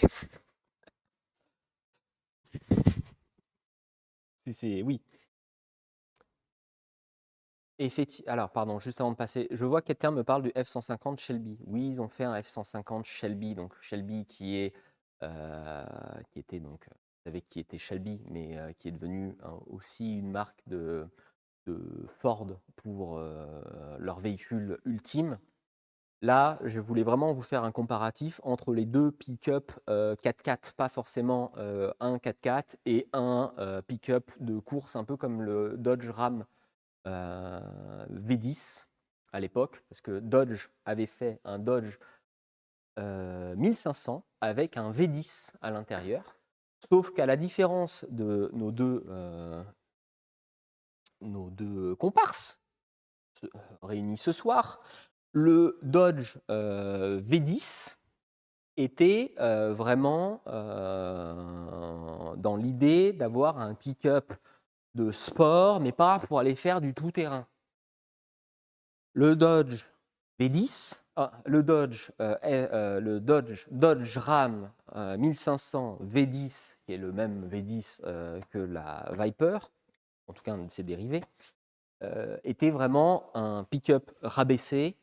Oui. Alors, pardon, juste avant de passer, je vois que quelqu'un me parle du F-150 Shelby. Oui, ils ont fait un F-150 Shelby, donc Shelby qui était donc, vous savez qui était Shelby, mais qui est devenu aussi une marque de Ford pour leur véhicule ultime. Là, je voulais vraiment vous faire un comparatif entre les deux pick-up 4x4, pas forcément un 4x4 et un pick-up de course, un peu comme le Dodge Ram V10 à l'époque, parce que Dodge avait fait un Dodge 1500 avec un V10 à l'intérieur, sauf qu'à la différence de nos deux comparses réunis ce soir, le Dodge V10 était vraiment dans l'idée d'avoir un pick-up de sport, mais pas pour aller faire du tout-terrain. Le Dodge V10, le Dodge Ram 1500 V10, qui est le même V10 que la Viper, en tout cas un de ses dérivés, était vraiment un pick-up rabaissé,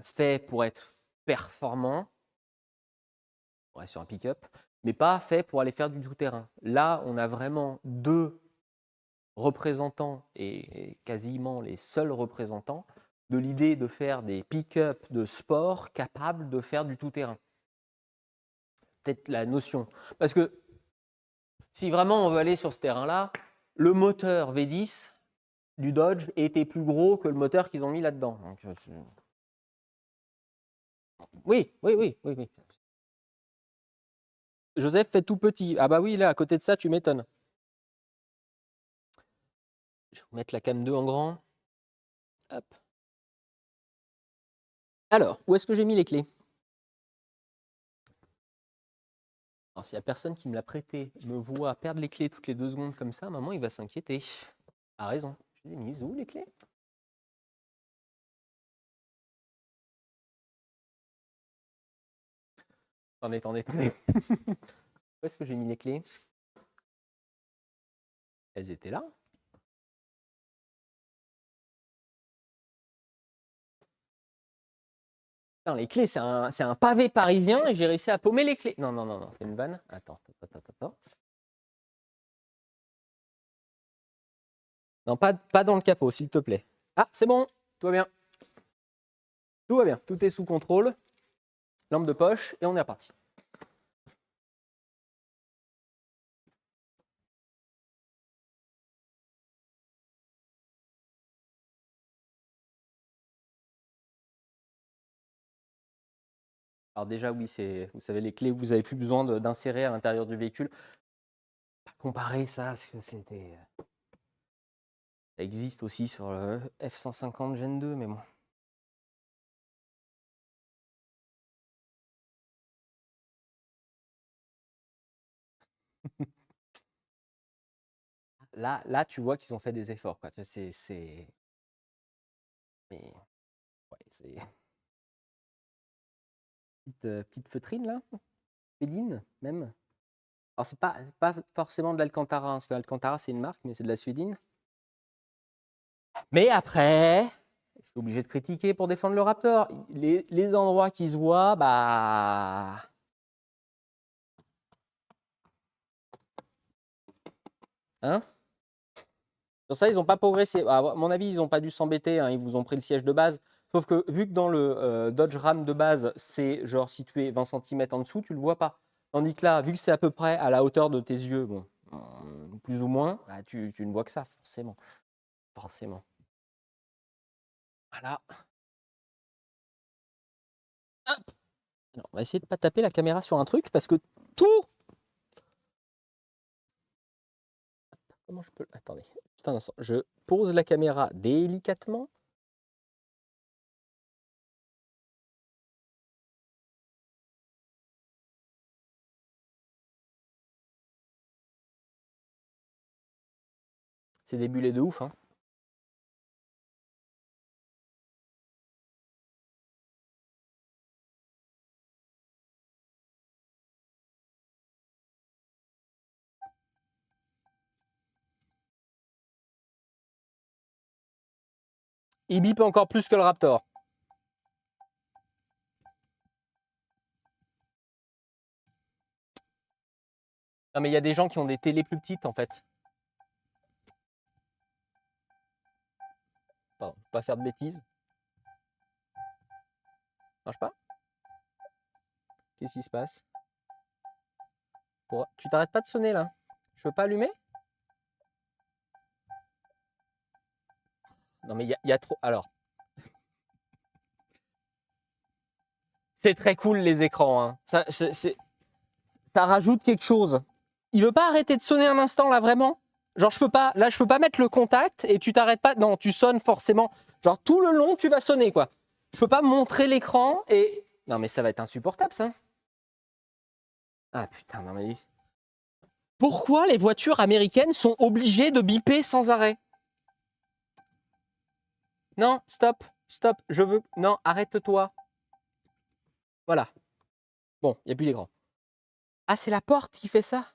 fait pour être performant, on reste sur un pick-up, mais pas fait pour aller faire du tout-terrain. Là, on a vraiment deux représentants, et quasiment les seuls représentants, de l'idée de faire des pick-up de sport capables de faire du tout-terrain. Peut-être la notion. Parce que si vraiment on veut aller sur ce terrain-là, le moteur V10 du Dodge était plus gros que le moteur qu'ils ont mis là-dedans. Donc, oui. Joseph fait tout petit. Ah bah oui, là, à côté de ça, tu m'étonnes. Je vais vous mettre la cam 2 en grand. Hop. Alors, où est-ce que j'ai mis les clés? Alors, s'il n'y a personne qui me l'a prêté, me voit perdre les clés toutes les 2 secondes comme ça, maman, il va s'inquiéter. A raison. Je les ai mises où, les clés? Attendez. Où est-ce que j'ai mis les clés? Elles étaient là. Putain, les clés, c'est un pavé parisien et j'ai réussi à paumer les clés. Non, c'est une vanne. Attends. Non, pas dans le capot, s'il te plaît. Ah, c'est bon, tout va bien. Tout va bien, tout est sous contrôle. Lampe de poche et on est reparti. Alors déjà, oui, vous savez, les clés, vous n'avez plus besoin d'insérer à l'intérieur du véhicule. Pas comparer ça, parce que c'était... Ça existe aussi sur le F-150 Gen 2, mais bon. Là, tu vois qu'ils ont fait des efforts, quoi. Mais, ouais, c'est... Petite feutrine, là. Féline, même. Alors, c'est pas forcément de l'Alcantara, hein, parce que l'Alcantara, c'est une marque, mais c'est de la suédine. Mais après, je suis obligé de critiquer pour défendre le Raptor. Les endroits qui se voient, bah... Hein? Sur ça, ils n'ont pas progressé. À mon avis, ils n'ont pas dû s'embêter, hein, ils vous ont pris le siège de base. Sauf que vu que dans le Dodge Ram de base, c'est genre situé 20 cm en dessous, tu ne le vois pas. Tandis que là, vu que c'est à peu près à la hauteur de tes yeux, bon, plus ou moins, bah, tu ne vois que ça, forcément. Forcément. Voilà. Hop. Alors, on va essayer de ne pas taper la caméra sur un truc parce que tout... Comment je peux... Attendez, juste un instant. Je pose la caméra délicatement. C'est des bulets de ouf, hein. Il bip encore plus que le Raptor. Non, mais il y a des gens qui ont des télés plus petites, en fait. Pardon, faut pas faire de bêtises. Marche pas? Qu'est-ce qui se passe? Tu t'arrêtes pas de sonner, là? Je peux pas allumer? Non, mais il y a trop... Alors... C'est très cool, les écrans, hein. Ça rajoute quelque chose. Il veut pas arrêter de sonner un instant, là, vraiment? Genre, je peux pas mettre le contact et tu t'arrêtes pas. Non, tu sonnes forcément. Genre, tout le long, tu vas sonner, quoi. Je peux pas montrer l'écran et... Non, mais ça va être insupportable, ça. Ah, putain, non, mais... Pourquoi les voitures américaines sont obligées de biper sans arrêt? Non, stop, je veux... Non, arrête-toi. Voilà. Bon, il n'y a plus d'écran. Ah, c'est la porte qui fait ça?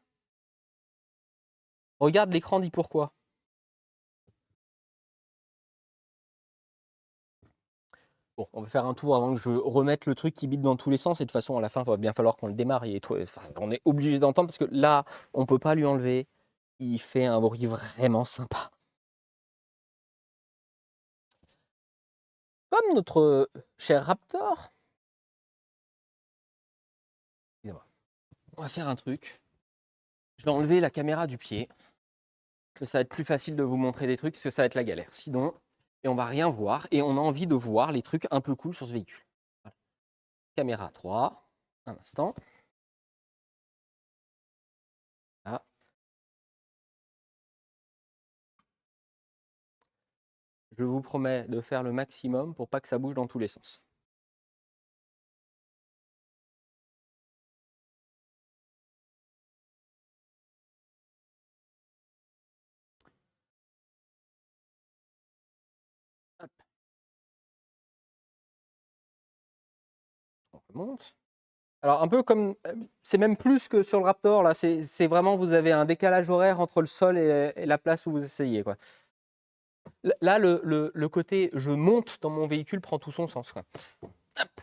Regarde, l'écran dit pourquoi. Bon, on va faire un tour avant que je remette le truc qui bip dans tous les sens. Et de toute façon, à la fin, il va bien falloir qu'on le démarre. Enfin, on est obligé d'entendre parce que là, on ne peut pas lui enlever. Il fait un bruit vraiment sympa. Comme notre cher Raptor. Excusez-moi. On va faire un truc. Je vais enlever la caméra du pied. Que ça va être plus facile de vous montrer des trucs parce que ça va être la galère. Sinon, et on va rien voir. Et on a envie de voir les trucs un peu cool sur ce véhicule. Voilà. Caméra 3. Un instant. Là. Je vous promets de faire le maximum pour pas que ça bouge dans tous les sens. Hop. On remonte. Alors un peu comme, c'est même plus que sur le Raptor là, c'est vraiment vous avez un décalage horaire entre le sol et la place où vous essayez, quoi. Là, le côté je monte dans mon véhicule prend tout son sens, quoi. Hop.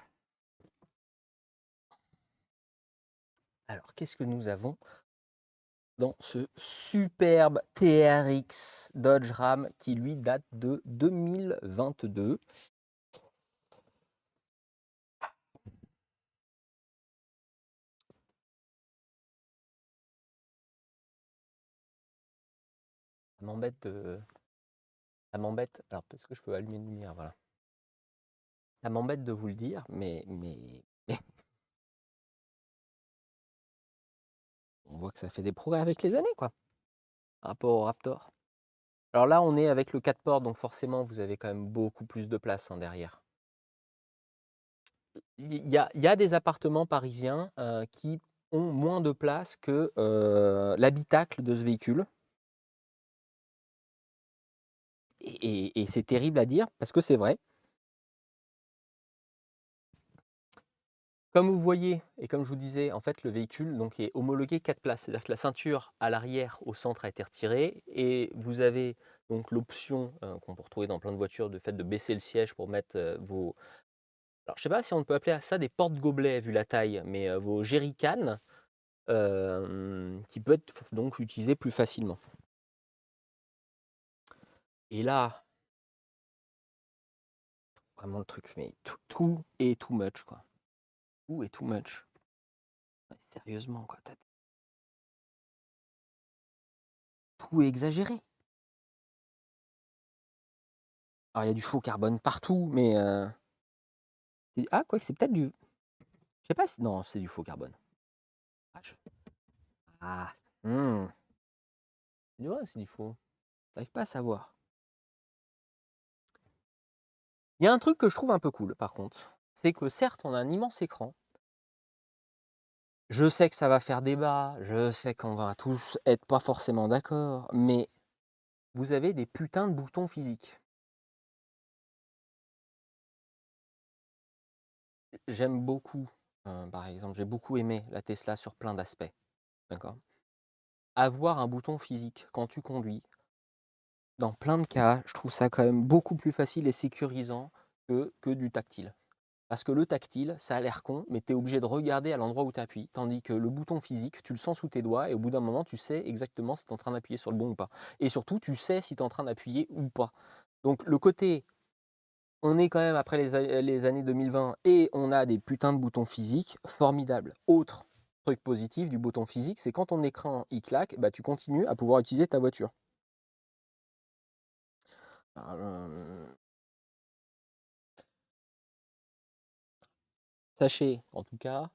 Alors qu'est-ce que nous avons dans ce superbe TRX Dodge Ram qui lui date de 2022? Ça m'embête ça m'embête. Alors est-ce que je peux allumer une lumière? Voilà. Ça m'embête de vous le dire, mais on voit que ça fait des progrès avec les années, quoi, par rapport au Raptor. Alors là, on est avec le 4 portes, donc forcément, vous avez quand même beaucoup plus de place, hein, derrière. Il y a des appartements parisiens qui ont moins de place que l'habitacle de ce véhicule. Et c'est terrible à dire parce que c'est vrai. Comme vous voyez et comme je vous disais, en fait, le véhicule donc, est homologué 4 places. C'est-à-dire que la ceinture à l'arrière, au centre, a été retirée et vous avez donc l'option qu'on peut retrouver dans plein de voitures, de fait de baisser le siège pour mettre vos. Alors, je ne sais pas si on peut appeler ça des porte-gobelets vu la taille, mais vos jerrycans qui peut être donc utilisé plus facilement. Et là, vraiment le truc, mais tout est too much, quoi. Tout est too much. Ouais, sérieusement, quoi. Tout est exagéré. Alors, il y a du faux carbone partout, mais ah, quoi que c'est peut-être du. Je sais pas si. Non, c'est du faux carbone. Ah, ah, c'est du vrai, c'est du faux. J'arrive pas à savoir. Il y a un truc que je trouve un peu cool, par contre. C'est que certes, on a un immense écran. Je sais que ça va faire débat, je sais qu'on va tous être pas forcément d'accord, mais vous avez des putains de boutons physiques. J'aime beaucoup, par exemple, j'ai beaucoup aimé la Tesla sur plein d'aspects, d'accord? Avoir un bouton physique quand tu conduis, dans plein de cas, je trouve ça quand même beaucoup plus facile et sécurisant que du tactile. Parce que le tactile, ça a l'air con, mais tu es obligé de regarder à l'endroit où tu appuies, tandis que le bouton physique, tu le sens sous tes doigts et au bout d'un moment, tu sais exactement si tu es en train d'appuyer sur le bon ou pas. Et surtout, tu sais si tu es en train d'appuyer ou pas. Donc le côté, on est quand même après les années 2020 et on a des putains de boutons physiques, formidable. Autre truc positif du bouton physique, c'est quand ton écran il claque, bah, tu continues à pouvoir utiliser ta voiture. Alors, sachez en tout cas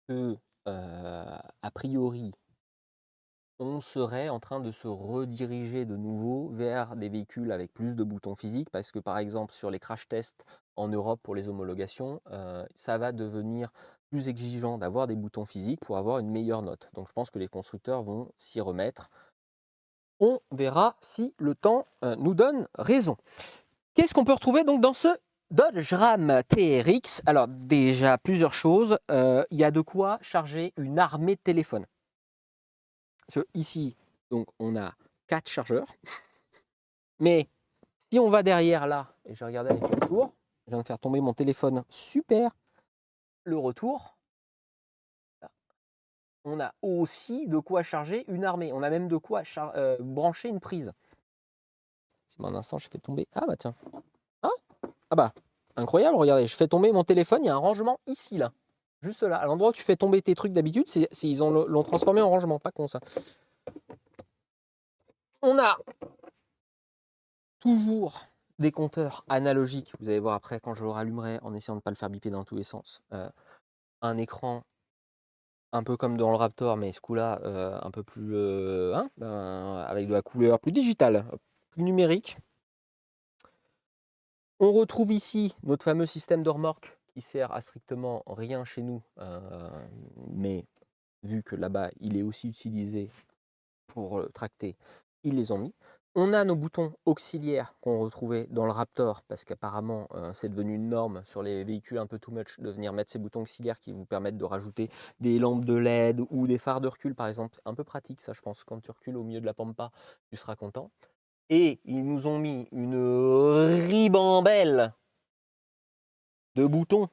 que, a priori, on serait en train de se rediriger de nouveau vers des véhicules avec plus de boutons physiques parce que, par exemple, sur les crash tests en Europe pour les homologations, ça va devenir plus exigeant d'avoir des boutons physiques pour avoir une meilleure note. Donc je pense que les constructeurs vont s'y remettre. On verra si le temps nous donne raison. Qu'est-ce qu'on peut retrouver donc dans ce Dodge Ram TRX? Alors déjà plusieurs choses. Il y a de quoi charger une armée de téléphones. Parce que ici, donc, on a 4 chargeurs. Mais si on va derrière là, et je vais regarder avec le retour, je viens de faire tomber mon téléphone, super. Le retour, on a aussi de quoi charger une armée. On a même de quoi brancher une prise. Si un instant, je fais tomber. Ah bah tiens. Ah, ah bah, incroyable, regardez, je fais tomber mon téléphone, il y a un rangement ici, là. Juste là, à l'endroit où tu fais tomber tes trucs d'habitude, ils l'ont transformé en rangement, pas con ça. On a toujours des compteurs analogiques. Vous allez voir après quand je le rallumerai en essayant de ne pas le faire biper dans tous les sens. Un écran un peu comme dans le Raptor, mais ce coup-là un peu plus avec de la couleur plus digitale, plus numérique. On retrouve ici notre fameux système de remorque qui sert à strictement rien chez nous, mais vu que là-bas il est aussi utilisé pour tracter, ils les ont mis. On a nos boutons auxiliaires qu'on retrouvait dans le Raptor, parce qu'apparemment, c'est devenu une norme sur les véhicules un peu too much de venir mettre ces boutons auxiliaires qui vous permettent de rajouter des lampes de LED ou des phares de recul, par exemple. Un peu pratique, ça, je pense. Quand tu recules au milieu de la pampa, tu seras content. Et ils nous ont mis une ribambelle de boutons,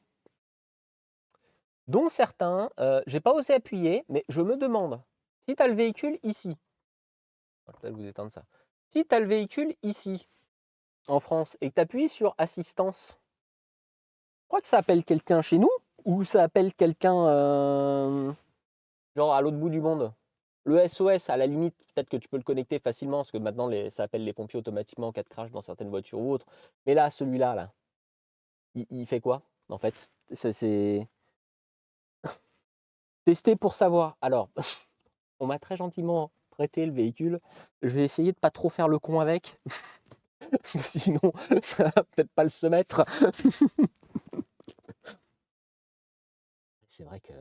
dont certains, j'ai pas osé appuyer, mais je me demande, si tu as le véhicule ici, je vais peut-être vous éteindre ça, si tu as le véhicule ici, en France, et que tu appuies sur assistance, je crois que ça appelle quelqu'un chez nous, ou ça appelle quelqu'un genre à l'autre bout du monde. Le SOS, à la limite, peut-être que tu peux le connecter facilement, parce que maintenant, ça appelle les pompiers automatiquement en cas de crash dans certaines voitures ou autres. Mais là, celui-là, là, il fait quoi, en fait? C'est testé pour savoir. Alors, on m'a très gentiment prêté le véhicule. Je vais essayer de pas trop faire le con avec, parce que sinon, ça va peut-être pas le se mettre. C'est vrai que...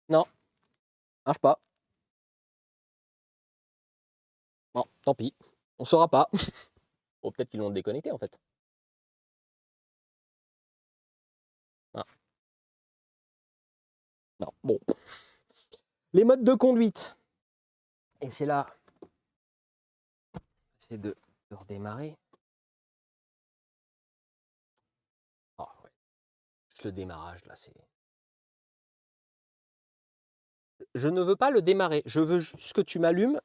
Non, marche pas. Bon, tant pis. On saura pas. Bon, peut-être qu'ils l'ont déconnecté, en fait. Ah, non, bon. Les modes de conduite. Et c'est là, c'est de redémarrer. Oh, ouais. Juste le démarrage, là, c'est... Je ne veux pas le démarrer. Je veux juste que tu m'allumes.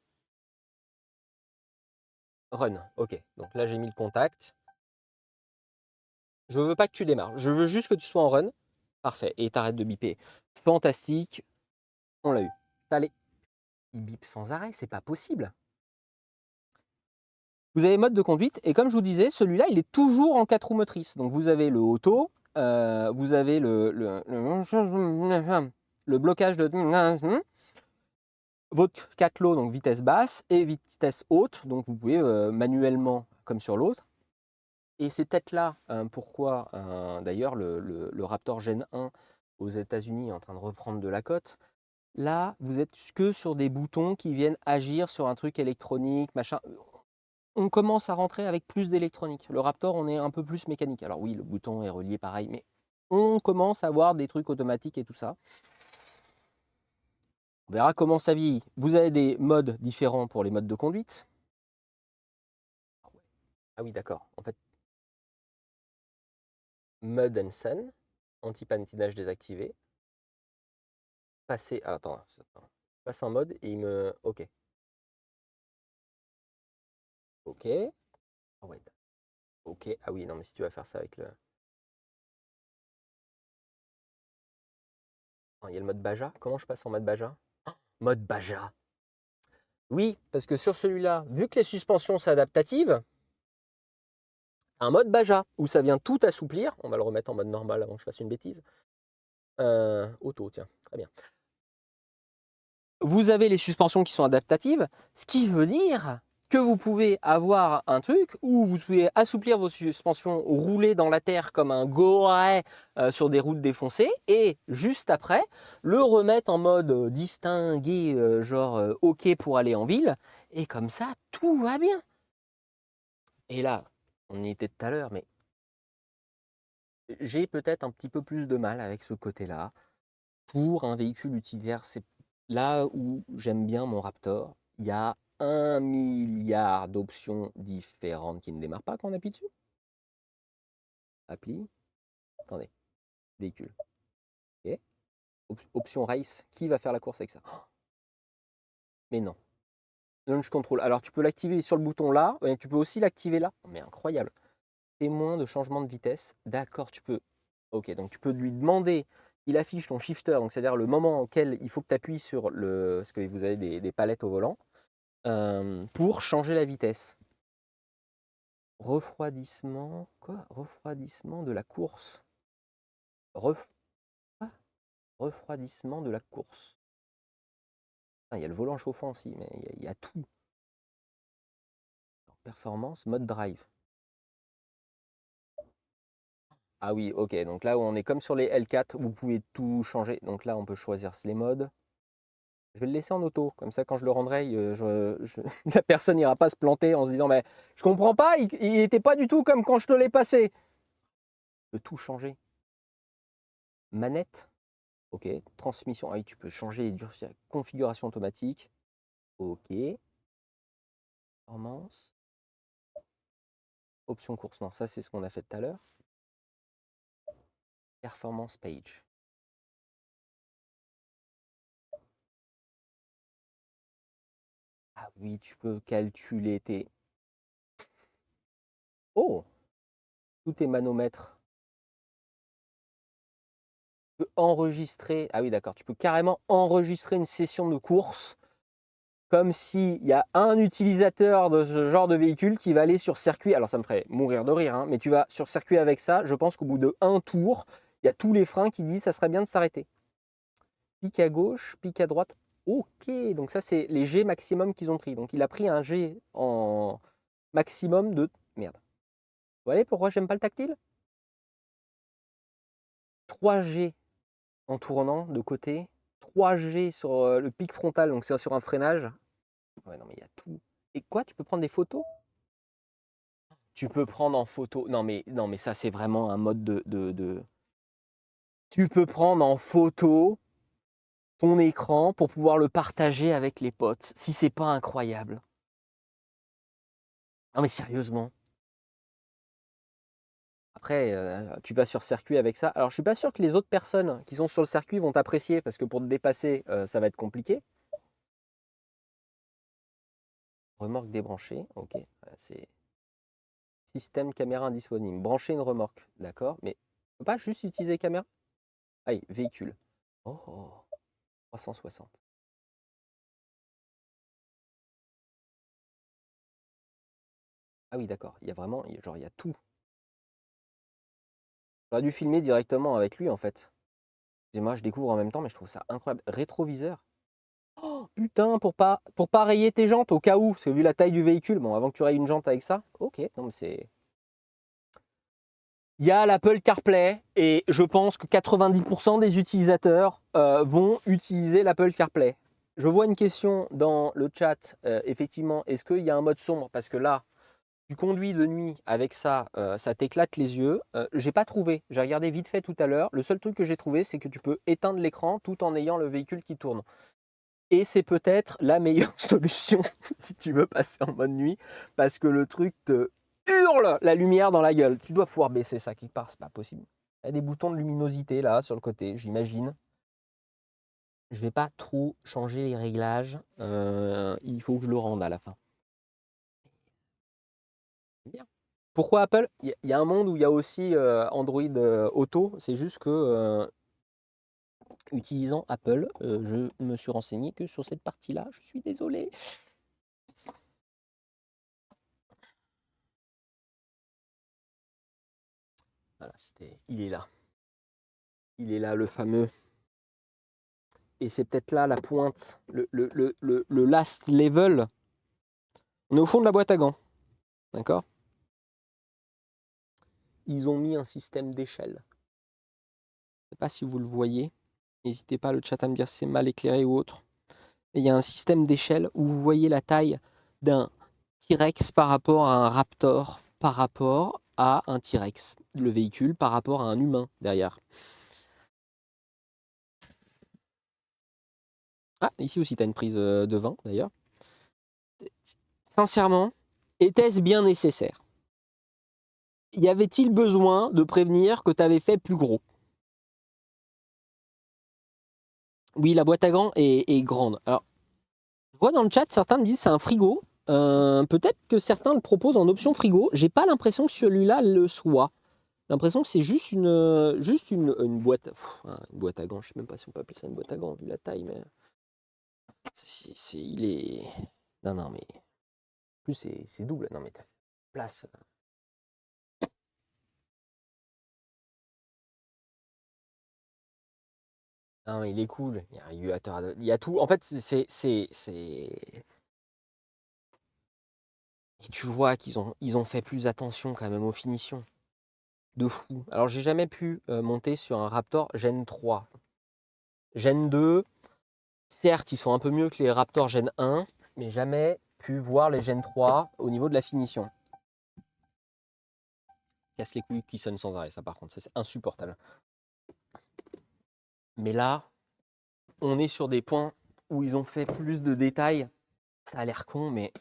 Run. OK. Donc là, j'ai mis le contact. Je veux pas que tu démarres. Je veux juste que tu sois en run. Parfait. Et t'arrêtes de biper. Fantastique. On l'a eu. Allez. Il bip sans arrêt. C'est pas possible. Vous avez mode de conduite. Et comme je vous disais, celui-là, il est toujours en 4 roues motrices. Donc vous avez le auto. Vous avez le blocage de... Votre 4 lots, donc vitesse basse et vitesse haute. Donc vous pouvez manuellement, comme sur l'autre. Et c'est peut-être là pourquoi, d'ailleurs, le Raptor Gen 1 aux États-Unis est en train de reprendre de la cote. Là, vous êtes que sur des boutons qui viennent agir sur un truc électronique, machin. On commence à rentrer avec plus d'électronique. Le Raptor, on est un peu plus mécanique. Alors oui, le bouton est relié pareil, mais on commence à avoir des trucs automatiques et tout ça. On verra comment ça vieillit. Vous avez des modes différents pour les modes de conduite. Ah oui, d'accord. En fait, Mud and Sun, anti-patinage désactivé. Passer. Ah, attends, passe en mode et il me. Ok. Ok. Ah ouais. Ok. Ah oui, non, mais si tu vas faire ça avec le. Oh, il y a le mode Baja. Comment je passe en mode Baja? Mode Baja. Oui, parce que sur celui-là, vu que les suspensions sont adaptatives, un mode Baja où ça vient tout assouplir. On va le remettre en mode normal avant que je fasse une bêtise. Auto, tiens, très bien. Vous avez les suspensions qui sont adaptatives, ce qui veut dire que vous pouvez avoir un truc où vous pouvez assouplir vos suspensions, rouler dans la terre comme un goret sur des routes défoncées, et juste après, le remettre en mode distingué, genre OK pour aller en ville, et comme ça, tout va bien. Et là, on y était tout à l'heure, mais j'ai peut-être un petit peu plus de mal avec ce côté-là. Pour un véhicule utilitaire, c'est là où j'aime bien mon Raptor. Il y a 1 milliard d'options différentes qui ne démarrent pas quand on appuie dessus. Appli. Attendez. Véhicule. Ok. Option race. Qui va faire la course avec ça? Oh, mais non. Launch control. Alors tu peux l'activer sur le bouton là, et tu peux aussi l'activer là. Mais incroyable. Témoin de changement de vitesse. D'accord, tu peux. Ok, donc tu peux lui demander. Il affiche ton shifter, donc c'est-à-dire le moment auquel il faut que tu appuies sur le. Parce que vous avez des palettes au volant. Pour changer la vitesse. Refroidissement, quoi? Refroidissement de la course. Ref... ah, refroidissement de la course. Ah, il y a le volant chauffant aussi, mais il y a tout. Performance, mode drive. Ah oui, ok. Donc là, on est comme sur les L4, vous pouvez tout changer. Donc là, on peut choisir les modes. Je vais le laisser en auto. Comme ça, quand je le rendrai, la personne n'ira pas se planter en se disant, mais je comprends pas, il n'était pas du tout comme quand je te l'ai passé. On peut tout changer. Manette. Ok. Transmission. Ah oui, tu peux changer et durcir. Configuration automatique. Ok. Performance. Option course. Non, ça, c'est ce qu'on a fait tout à l'heure. Performance page. Ah oui, tu peux calculer tes... Oh, tous tes manomètres. Tu peux enregistrer... Ah oui, d'accord. Tu peux carrément enregistrer une session de course comme s'il y a un utilisateur de ce genre de véhicule qui va aller sur circuit. Alors ça me ferait mourir de rire, hein, mais tu vas sur circuit avec ça. Je pense qu'au bout de un tour, il y a tous les freins qui disent ça serait bien de s'arrêter. Pique à gauche, pique à droite. Ok, donc ça c'est les G maximum qu'ils ont pris. Donc il a pris un G en maximum de... Merde. Vous voyez pourquoi j'aime pas le tactile? 3G en tournant de côté, 3G sur le pic frontal, donc c'est sur un freinage. Ouais, non, mais il y a tout. Et quoi, tu peux prendre des photos? Tu peux prendre en photo. Non, mais ça, c'est vraiment un mode de... Tu peux prendre en photo ton écran pour pouvoir le partager avec les potes, si c'est pas incroyable. Non, mais sérieusement. Après, tu vas sur circuit avec ça. Alors, je suis pas sûr que les autres personnes qui sont sur le circuit vont t'apprécier parce que pour te dépasser, ça va être compliqué. Remorque débranchée, ok. Voilà, c'est système caméra indisponible. Brancher une remorque, d'accord. Mais on peut pas juste utiliser caméra? Ah oui, véhicule. Oh, 360. Ah oui, d'accord. Il y a vraiment, genre, il y a tout. J'aurais dû filmer directement avec lui, en fait. Excusez-moi, je découvre en même temps, mais je trouve ça incroyable. Rétroviseur. Oh, putain, pour pas rayer tes jantes au cas où, parce que vu la taille du véhicule, bon, avant que tu rayes une jante avec ça, ok, non, mais c'est... Il y a l'Apple CarPlay et je pense que 90% des utilisateurs vont utiliser l'Apple CarPlay. Je vois une question dans le chat, effectivement, est-ce qu'il y a un mode sombre? Parce que là, tu conduis de nuit avec ça, ça t'éclate les yeux. J'ai pas trouvé, j'ai regardé vite fait tout à l'heure. Le seul truc que j'ai trouvé, c'est que tu peux éteindre l'écran tout en ayant le véhicule qui tourne. Et c'est peut-être la meilleure solution si tu veux passer en mode nuit, parce que le truc te hurle la lumière dans la gueule. Tu dois pouvoir baisser ça quelque part, c'est pas possible. Il y a des boutons de luminosité là sur le côté, j'imagine. Je vais pas trop changer les réglages. Il faut que je le rende à la fin. Bien. Pourquoi Apple? Il y a un monde où il y a aussi Android Auto. C'est juste que utilisant Apple, je me suis renseigné que sur cette partie-là. Je suis désolé. Voilà, il est là. Il est là, le fameux. Et c'est peut-être là la pointe, le last level. On est au fond de la boîte à gants. D'accord? Ils ont mis un système d'échelle. Je ne sais pas si vous le voyez. N'hésitez pas le chat à me dire si c'est mal éclairé ou autre. Et il y a un système d'échelle où vous voyez la taille d'un T-Rex par rapport à un Raptor, par rapport à un T-Rex. Le véhicule par rapport à un humain derrière. Ah, ici aussi, tu as une prise de vin d'ailleurs. Sincèrement, était-ce bien nécessaire? Y avait-il besoin de prévenir que tu avais fait plus gros? Oui, la boîte à gants est grande. Alors, je vois dans le chat, certains me disent c'est un frigo. Peut-être que certains le proposent en option frigo. J'ai pas l'impression que celui-là le soit. J'ai l'impression que c'est juste une boîte. Une boîte à gants. Je sais même pas si on peut appeler ça une boîte à gants vu la taille, mais il est. Non, non, mais en plus c'est double. Non, mais t'as place. Non, il est cool. Il y a un régulateur. Il y a tout. En fait, et tu vois qu'ils ont fait plus attention quand même aux finitions. de fou. Alors, j'ai jamais pu monter sur un Raptor Gen 3. Gen 2, certes, ils sont un peu mieux que les Raptor Gen 1, mais jamais pu voir les Gen 3 au niveau de la finition. Casse les couilles qui sonnent sans arrêt, ça par contre, c'est insupportable. Mais là, on est sur des points où ils ont fait plus de détails. Ça a l'air con, mais...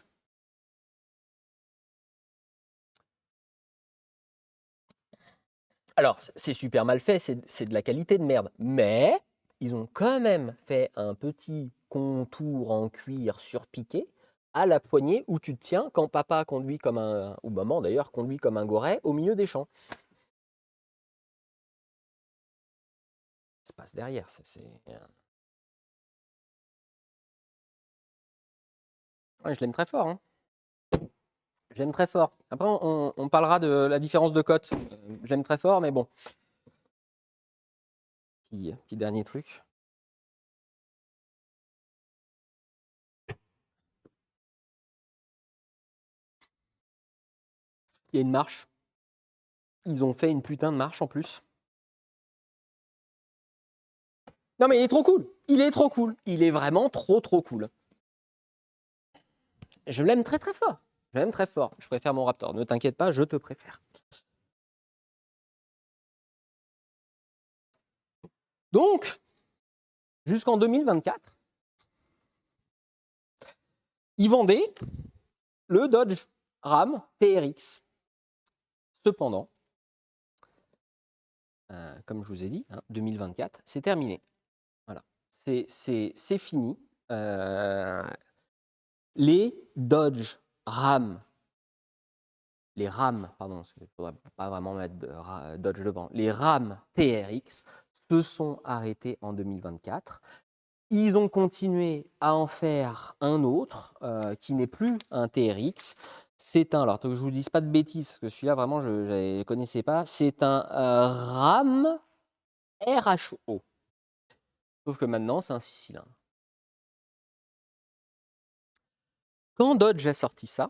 Alors, c'est super mal fait, c'est de la qualité de merde. Mais ils ont quand même fait un petit contour en cuir surpiqué à la poignée où tu te tiens quand papa conduit comme un... ou maman d'ailleurs conduit comme un goret au milieu des champs. Ça se passe derrière, Ouais, je l'aime très fort, hein. Je l'aime très fort. Après, on parlera de la différence de cote. Je l'aime très fort, mais bon. Petit dernier truc. Il y a une marche. Ils ont fait une putain de marche en plus. Non mais il est trop cool. Il est trop cool. Il est vraiment trop cool. Je l'aime très fort. Je l'aime très fort. Je préfère mon Raptor. Ne t'inquiète pas, je te préfère. Donc, jusqu'en 2024, ils vendaient le Dodge Ram TRX. Cependant, comme je vous ai dit, 2024, c'est terminé. Voilà, c'est fini. Les Dodge Ram, les Ram, pardon, il ne faudrait pas vraiment mettre Dodge devant, les Ram TRX se sont arrêtés en 2024. Ils ont continué à en faire un autre qui n'est plus un TRX. C'est un, alors que je ne vous dise pas de bêtises, parce que celui-là vraiment je ne connaissais pas, c'est un Ram RHO. Sauf que maintenant c'est un 6 cylindres. Quand Dodge a sorti ça,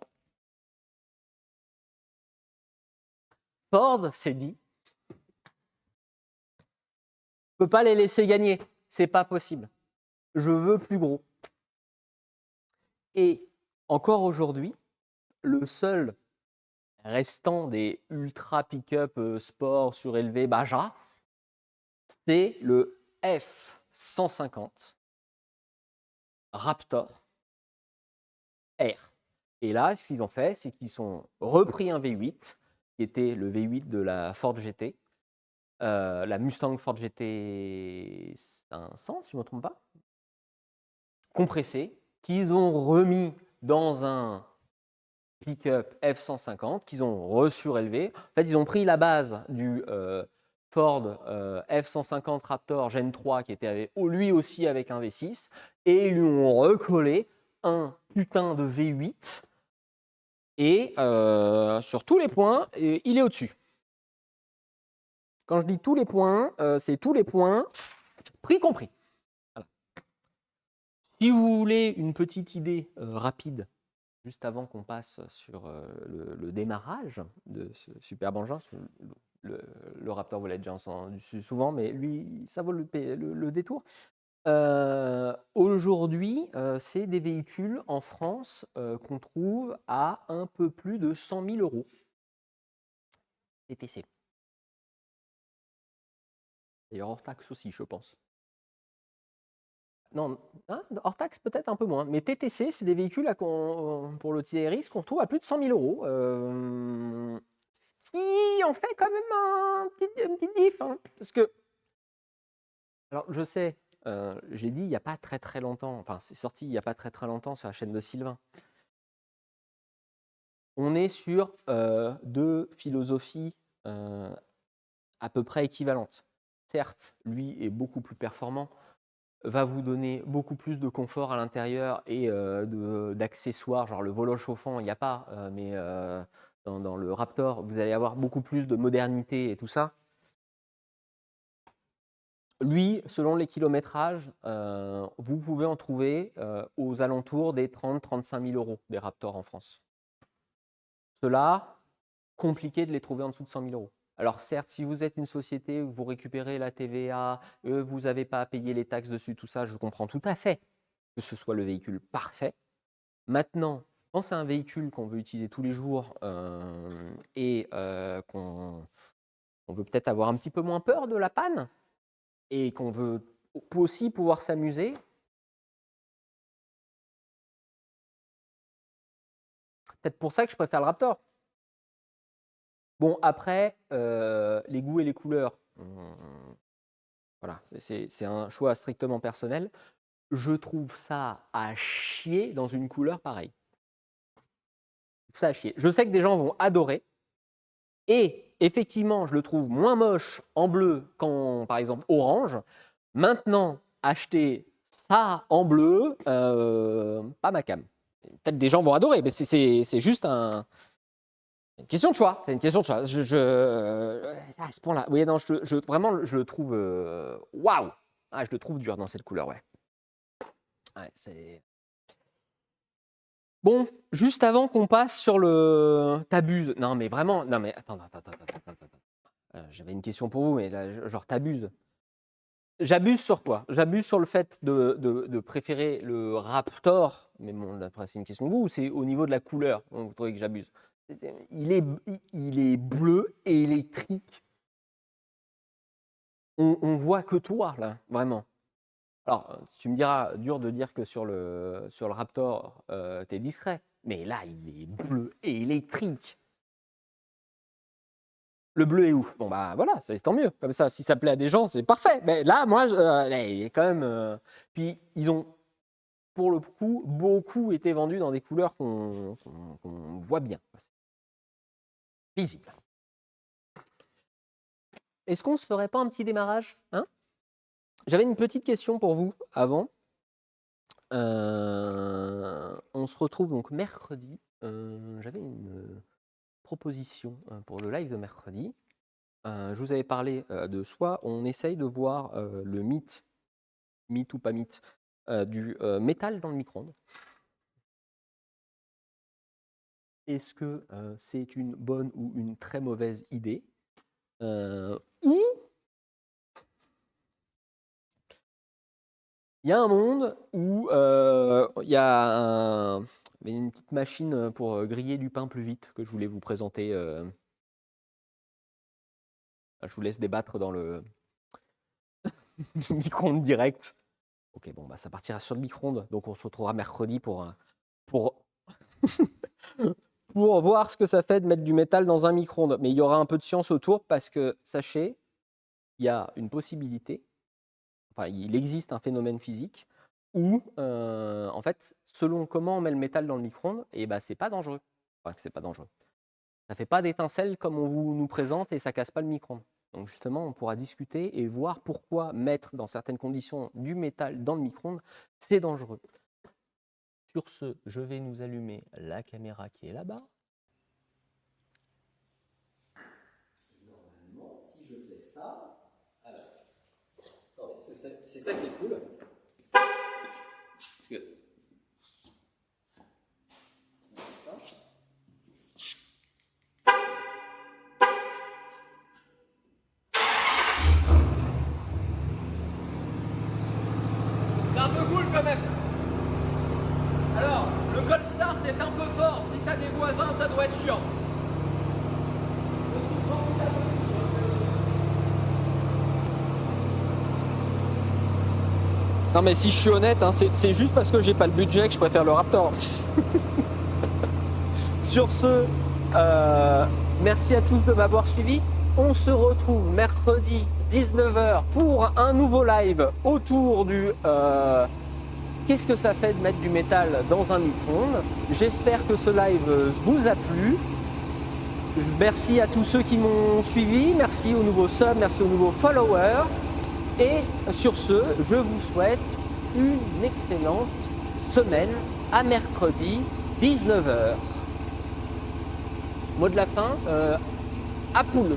Ford s'est dit, je ne peux pas les laisser gagner, c'est pas possible. Je veux plus gros. Et encore aujourd'hui, le seul restant des ultra pick-up sport surélevé Baja, c'est le F-150 Raptor R. Et là, ce qu'ils ont fait, c'est qu'ils ont repris un V8, qui était le V8 de la Ford GT, la Mustang Ford GT 500, si je ne me trompe pas, compressé, qu'ils ont remis dans un pick-up F-150, qu'ils ont resurélevé. En fait, ils ont pris la base du Ford F-150 Raptor Gen 3, qui était lui aussi avec un V6, et ils lui ont recollé un putain de V8. Et sur tous les points, il est au-dessus. Quand je dis tous les points, c'est tous les points, prix compris. Voilà. Si vous voulez une petite idée rapide, juste avant qu'on passe sur le démarrage de ce superbe engin, le Raptor, vous l'avez déjà entendu souvent, mais lui, ça vaut le détour. Aujourd'hui, c'est des véhicules en France qu'on trouve à un peu plus de 100 000 euros. TTC. D'ailleurs, hors taxe aussi, je pense. Non, hors taxe peut-être un peu moins. Mais TTC, c'est des véhicules pour le TRX qu'on trouve à plus de 100 000 euros. Ce qui en fait quand même une petite diff. Hein, parce que, alors je sais, j'ai dit il n'y a pas très longtemps, enfin c'est sorti il n'y a pas très longtemps sur la chaîne de Sylvain. On est sur deux philosophies à peu près équivalentes. Certes, lui est beaucoup plus performant, va vous donner beaucoup plus de confort à l'intérieur et d'accessoires, genre le volant chauffant, il n'y a pas, mais dans le Raptor, vous allez avoir beaucoup plus de modernité et tout ça. Lui, selon les kilométrages, vous pouvez en trouver aux alentours des 30-35 000 euros des Raptors en France. Ceux-là, compliqué de les trouver en dessous de 100 000 euros. Alors certes, si vous êtes une société, vous récupérez la TVA, vous n'avez pas à payer les taxes dessus, tout ça, je comprends tout à fait que ce soit le véhicule parfait. Maintenant, quand c'est un véhicule qu'on veut utiliser tous les jours et qu'on veut peut-être avoir un petit peu moins peur de la panne et qu'on veut aussi pouvoir s'amuser, c'est peut-être pour ça que je préfère le Raptor. Bon, après, les goûts et les couleurs, voilà, c'est un choix strictement personnel. Je trouve ça à chier dans une couleur pareille. Ça à chier. Je sais que des gens vont adorer. Et effectivement, je le trouve moins moche en bleu qu'en, par exemple, orange. Maintenant, acheter ça en bleu, pas ma cam. Peut-être des gens vont adorer, mais c'est juste une question de choix. C'est une question de choix. À ce point-là, oui, non, vraiment, je le trouve waouh. Ah, je le trouve dur dans cette couleur, ouais. Ouais, c'est... Bon, juste avant qu'on passe sur le... T'abuses. Non, mais vraiment, non, mais attends. J'avais une question pour vous, mais là, genre, t'abuses. J'abuse sur quoi? J'abuse sur le fait de préférer le Raptor, mais bon, après, c'est une question de goût, ou c'est au niveau de la couleur, vous trouvez que j'abuse? Il est bleu et électrique. On voit que toi, là, vraiment. Alors, tu me diras, dur de dire que sur le Raptor, t'es discret, mais là, il est bleu et électrique. Le bleu est où? Bon, bah voilà, c'est tant mieux. Comme ça, si ça plaît à des gens, c'est parfait. Mais là, moi, il est quand même. Puis, ils ont, pour le coup, beaucoup été vendus dans des couleurs qu'on voit bien. C'est visible. Est-ce qu'on se ferait pas un petit démarrage, hein? J'avais une petite question pour vous avant. On se retrouve donc mercredi. J'avais une proposition pour le live de mercredi. Je vous avais parlé de soit on essaye de voir le mythe ou pas mythe, du métal dans le micro-ondes. Est-ce que c'est une bonne ou une très mauvaise idée? Ou il y a un monde où il y a une petite machine pour griller du pain plus vite que je voulais vous présenter. Je vous laisse débattre dans le micro-ondes direct. Ok, bon, bah, ça partira sur le micro-ondes. Donc, on se retrouvera mercredi pour voir ce que ça fait de mettre du métal dans un micro-ondes. Mais il y aura un peu de science autour parce que, sachez, il y a une possibilité, enfin, il existe un phénomène physique où, en fait, selon comment on met le métal dans le micro-ondes, et bah, c'est pas dangereux. Enfin, c'est pas dangereux. Ça fait pas d'étincelles comme on vous nous présente et ça casse pas le micro-ondes. Donc justement, on pourra discuter et voir pourquoi mettre dans certaines conditions du métal dans le micro-ondes, c'est dangereux. Sur ce, je vais nous allumer la caméra qui est là-bas. Normalement, si je fais ça, alors, attendez, c'est ça qui est cool. Parce que c'est un peu cool quand même. Alors, le cold start est un peu fort. Si tu as des voisins, ça doit être chiant. Non mais si je suis honnête, hein, c'est juste parce que j'ai pas le budget que je préfère le Raptor. Sur ce, merci à tous de m'avoir suivi. On se retrouve mercredi 19h pour un nouveau live autour du qu'est-ce que ça fait de mettre du métal dans un micro-ondes. J'espère que ce live vous a plu. Merci à tous ceux qui m'ont suivi. Merci aux nouveaux subs, merci aux nouveaux followers. Et sur ce, je vous souhaite une excellente semaine à mercredi 19h. Mot de la fin, à poule.